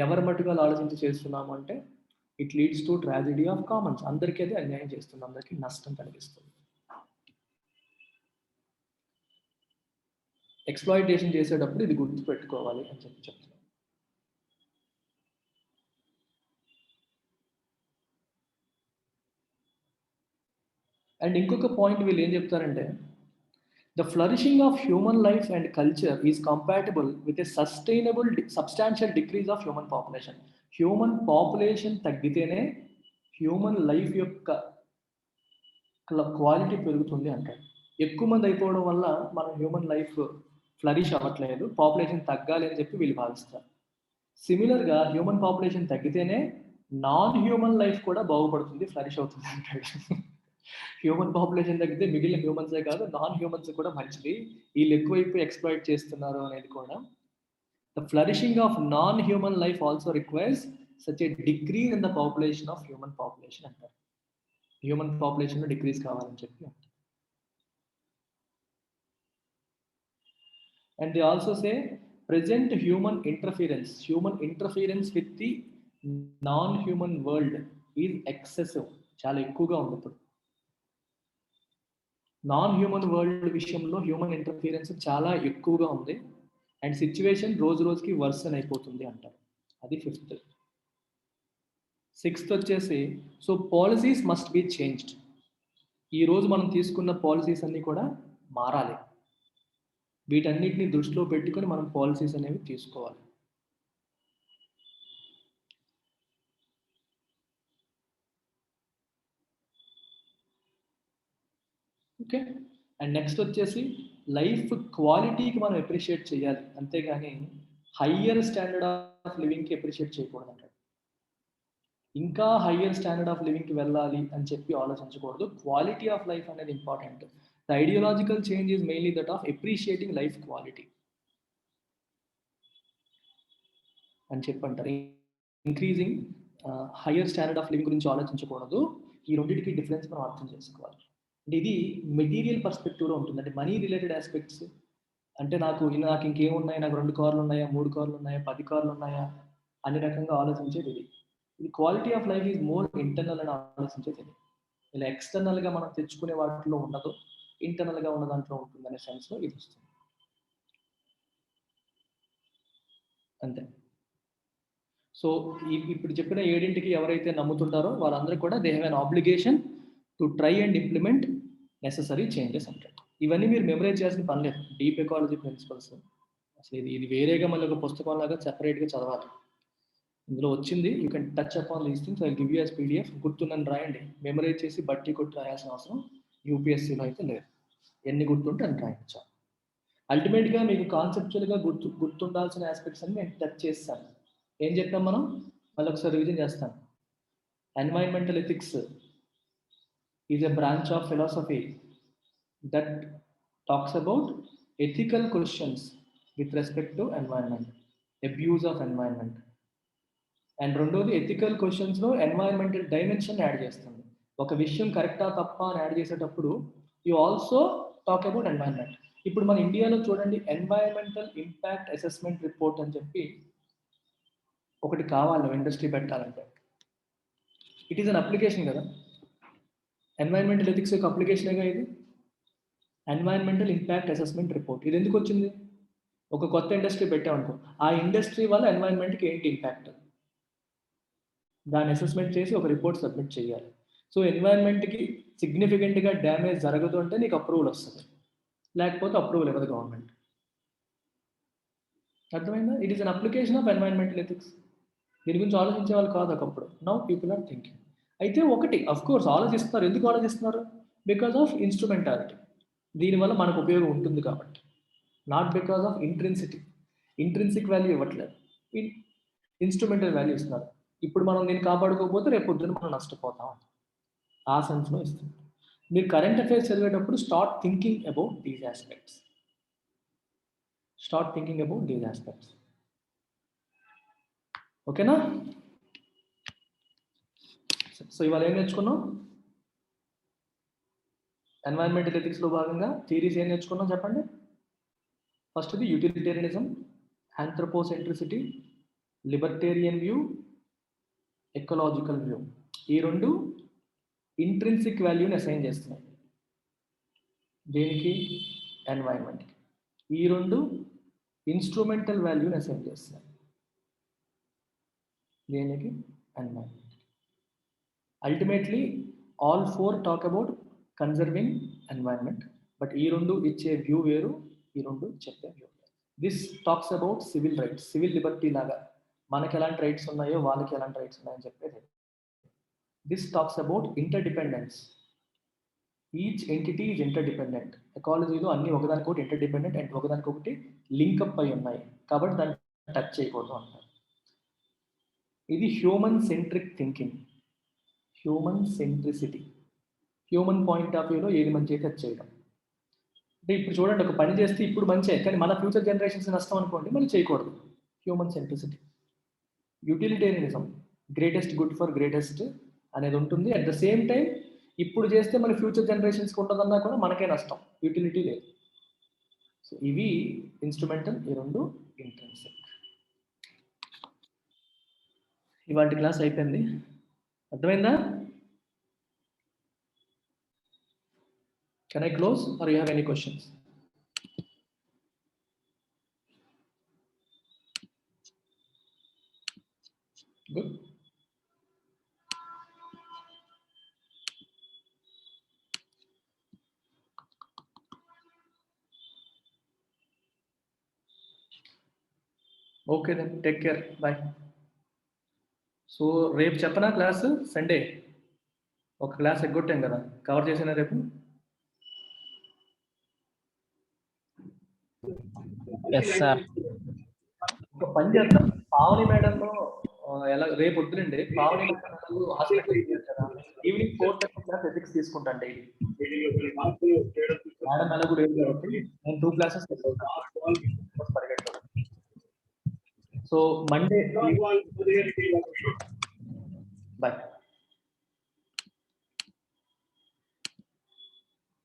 ఎవరి మట్టుగా ఆలోచించి చేస్తున్నాము అంటే it leads to tragedy of Commons. అందరికీ అది అన్యాయం చేస్తుంది, అందరికీ నష్టం కలిగిస్తుంది. ఎక్స్ప్లాయిటేషన్ చేసేటప్పుడు ఇది గుర్తు పెట్టుకోవాలి అని చెప్పి చెప్తున్నాను. అండ్ ఇంకొక పాయింట్ వీళ్ళు ఏం చెప్తారంటే the flourishing of human life and culture is compatible with a substantial decrease of human population. Human population తగ్గితేనే హ్యూమన్ లైఫ్ యొక్క క్వాలిటీ పెరుగుతుంది అంటారు. ఎక్కువ మంది అయిపోవడం వల్ల మన హ్యూమన్ లైఫ్ ఫ్లరిష్ అవ్వట్లేదు, పాపులేషన్ తగ్గాలి అని చెప్పి వీళ్ళు భావిస్తారు. సిమిలర్గా హ్యూమన్ పాపులేషన్ తగ్గితేనే నాన్ హ్యూమన్ లైఫ్ కూడా బాగుపడుతుంది, ఫ్లరిష్ అవుతుంది అంటాడు. హ్యూమన్ పాపులేషన్ తగ్గితే మిగిలిన హ్యూమన్సే కాదు నాన్ హ్యూమన్స్ కూడా మంచిది, వీళ్ళు ఎక్కువైపోయి ఎక్స్ప్లాయిట్ చేస్తున్నారు అనేది కూడా. The flourishing of non human life also requires such a decrease in the population of human population అంటారు. హ్యూమన్ పాపులేషన్ డిక్రీజ్ కావాలని చెప్పి. And they also say present human interference with the non human world is excessive. చాలా ఎక్కువగా ఉంది ఇప్పుడు. Non human world విషయంలో human interference చాలా ఎక్కువగా ఉంది. అండ్ సిచ్యువేషన్ రోజు రోజుకి వర్సన్ అయిపోతుంది అంటారు. అది 5th. 6th వచ్చేసి so policies must be changed. ఈరోజు మనం తీసుకున్న పాలసీస్ అన్నీ కూడా మారాలి. వీటన్నిటిని దృష్టిలో పెట్టుకొని మనం పాలసీస్ అనేవి తీసుకోవాలి. ఓకే. అండ్ నెక్స్ట్ వచ్చేసి లైఫ్ క్వాలిటీకి మనం అప్రిషియేట్ చేయాలి, అంతేగాని హయ్యర్ స్టాండర్డ్ ఆఫ్ లివింగ్కి అప్రిషియేట్ చేయకూడదు అంటాడు. ఇంకా హయ్యర్ స్టాండర్డ్ ఆఫ్ లివింగ్కి వెళ్ళాలి అని చెప్పి ఆలోచించకూడదు. క్వాలిటీ ఆఫ్ లైఫ్ అనేది important. The ideological change is mainly that of appreciating life quality అని చెప్పి అంటారు. Increasing higher standard of living గురించి ఆలోచించకూడదు. ఈ రెండింటికి డిఫరెన్స్ మనం అర్థం చేసుకోవాలి. అంటే ఇది మెటీరియల్ పర్స్పెక్టివ్లో ఉంటుంది. అంటే మనీ రిలేటెడ్ ఆస్పెక్ట్స్ అంటే నాకు ఇంకేమున్నాయి, నాకు 2 కార్లు ఉన్నాయా, 3 కార్లు ఉన్నాయా, 10 కార్లు ఉన్నాయా అన్ని రకంగా ఆలోచించేది ఇది. ఇది quality of life is more internal అని ఆలోచించేది ఇది. ఇలా ఎక్స్టర్నల్గా మనం తెచ్చుకునే వాటిలో ఉండదు, ఇంటర్నల్గా ఉన్న దాంట్లో ఉంటుంది అనే సెన్స్లో ఇది వస్తుంది. అంతే. సో ఇప్పుడు చెప్పిన 7ంటికి ఎవరైతే నమ్ముతుంటారో వాళ్ళందరూ కూడా they have an obligation to try and implement necessary changes అంటారు. ఇవన్నీ మీరు మెమరైజ్ చేయాల్సిన పని లేదు. డీప్ ఎకాలజీ ప్రిన్సిపల్స్ అసలు ఇది వేరేగా మళ్ళీ ఒక పుస్తకం లాగా సెపరేట్గా చదవాలి. ఇందులో వచ్చింది you can touch upon these things. I give you as PDF. గుర్తున్నని రాయండి. మెమరైజ్ చేసి బట్టి కొట్టి రాయాల్సిన అవసరం UPSCలో అయితే లేదు. ఎన్ని గుర్తుంటే అని రాయించా. అల్టిమేట్గా మీకు కాన్సెప్చువల్గా గుర్తుండాల్సిన ఆస్పెక్ట్స్ అని నేను టచ్ చేస్తాను. ఏం చెప్పాం మనం మళ్ళీ ఒకసారి రివిజన్ చేస్తాను. Environmental ethics is a branch of philosophy that talks about ethical questions with respect to environment, abuse of environment. And రెండోది ఎథికల్ క్వశ్చన్స్లో ఎన్వైరన్మెంటల్ డైమెన్షన్ యాడ్ చేస్తుంది. ఒక విషయం కరెక్టా తప్ప అని యాడ్ చేసేటప్పుడు you also talk about environment. ఇప్పుడు మన ఇండియాలో చూడండి, ఎన్వైరన్మెంటల్ ఇంపాక్ట్ అసెస్మెంట్ రిపోర్ట్ అని చెప్పి ఒకటి కావాలి ఇండస్ట్రీ పెట్టాలంటే. ఇట్ ఈస్ అన్ అప్లికేషన్ కదా, ఎన్వైరన్మెంటల్ ఎథిక్స్ యొక్క అప్లికేషనేగా ఇది. Environmental impact assessment report. ఇది ఎందుకు వచ్చింది? ఒక కొత్త ఇండస్ట్రీ పెట్టామనుకో, ఆ ఇండస్ట్రీ వల్ల ఎన్వైరన్మెంట్కి ఏంటి ఇంపాక్ట్, దాన్ని అసెస్మెంట్ చేసి ఒక రిపోర్ట్ సబ్మిట్ చేయాలి. సో ఎన్వైరన్మెంట్కి సిగ్నిఫికెంట్గా డ్యామేజ్ జరగదు అంటే నీకు అప్రూవల్ వస్తుంది, లేకపోతే అప్రూవల్ ఇవ్వదు గవర్నమెంట్. అర్థమైందా? It is an application of environmental ethics. దీని గురించి ఆలోచించే వాళ్ళు కాదు ఒకప్పుడు. Now people are thinking. అయితే ఒకటి అఫ్ కోర్స్ ఆలోచిస్తున్నారు. ఎందుకు ఆలోచిస్తున్నారు? Because of instrumentality. దీనివల్ల మనకు ఉపయోగం ఉంటుంది కాబట్టి, not because of intrinsic value ఇవ్వట్లేదు, ఇన్స్ట్రుమెంటల్ వాల్యూ ఇస్తున్నారు. ఇప్పుడు మనం దీన్ని కాపాడుకోకపోతే రేపు పొద్దున మనం నష్టపోతాం, ఆ సెన్స్లో ఇస్తుంది. మీరు కరెంట్ అఫైర్స్ చదివేటప్పుడు start thinking about these aspects. ఓకేనా? సో ఇవాళ ఏం నేర్చుకున్నాం? ఎన్వైరన్మెంటల్ ఎథిక్స్లో భాగంగా థియరీస్ ఏం నేర్చుకున్నాం చెప్పండి. ఫస్ట్ది యూటిలిటేరియనిజం, ఆంథ్రోపోసెంట్రిసిటీ, లిబర్టేరియన్ వ్యూ, ఎకలాజికల్ వ్యూ. ఈ రెండు ఇంట్రిన్సిక్ వాల్యూని అసైన్ చేస్తున్నాయి దేనికి? ఎన్వైరన్మెంట్కి. ఈ రెండు ఇన్స్ట్రుమెంటల్ వాల్యూని అసైన్ చేస్తున్నాయి దేనికి? Environment. Ultimately all four talk about conserving environment, but ఈ రెండు ఇచ్చే వ్యూ వేరు, ఈ రెండు చెప్పే వ్యూ వేరు. This talks about civil rights, civil Liberty లాగా మనకి ఎలాంటి రైట్స్ ఉన్నాయో వాళ్ళకి ఎలాంటి రైట్స్ ఉన్నాయని చెప్పేది. This talks about interdependence. Each entity is interdependent. ఎకాలజీలో అన్ని ఒకదానికొకటి ఇంటర్డిపెండెంట్ అండ్ ఒకదానికొకటి లింకప్ అయి ఉన్నాయి కాబట్టి దాన్ని టచ్ చేయకూడదు అంటారు. ఇది human centric thinking, human centricity. Human point of వ్యూలో ఏది మంచి అయితే అది చేయడం. అంటే ఇప్పుడు చూడండి, ఒక పని చేస్తే ఇప్పుడు మంచిదే, కానీ మన ఫ్యూచర్ జనరేషన్స్ నష్టం అనుకోండి, మళ్ళీ చేయకూడదు. Human centricity. Utilitarianism, greatest good for greatest అనేది ఉంటుంది. అట్ ద సేమ్ టైం ఇప్పుడు చేస్తే మన ఫ్యూచర్ జనరేషన్స్కి ఉంటుందన్నా కూడా మనకే నష్టం, యూటిలిటీ లేదు. సో ఇవి ఇన్స్ట్రుమెంటల్, ఈ రెండు ఇంట్రిన్సిక్. ఇవాళ క్లాస్ అయిపోయింది, అర్థమైందా? Can I close or you have any questions? Good. Okay then, take care. Bye. So రేపు చెప్పనా క్లాస్? సండే ఒక క్లాస్ ఎగ్గొట్టాం కదా, కవర్ చేసినా రేపు? ఒక పని చేద్దాం, పావని మేడం ఎలా రేపు వద్దులండి. పావని మేడం హాస్పిటల్ కదా, ఈవినింగ్ 4:30 క్లాస్ ఎథిక్స్ తీసుకుంటాను డైలీ. మేడం ఎలాగో రేపు కాబట్టి నేను 2 క్లాసెస్ పరిగెట్టాను. So Monday bye.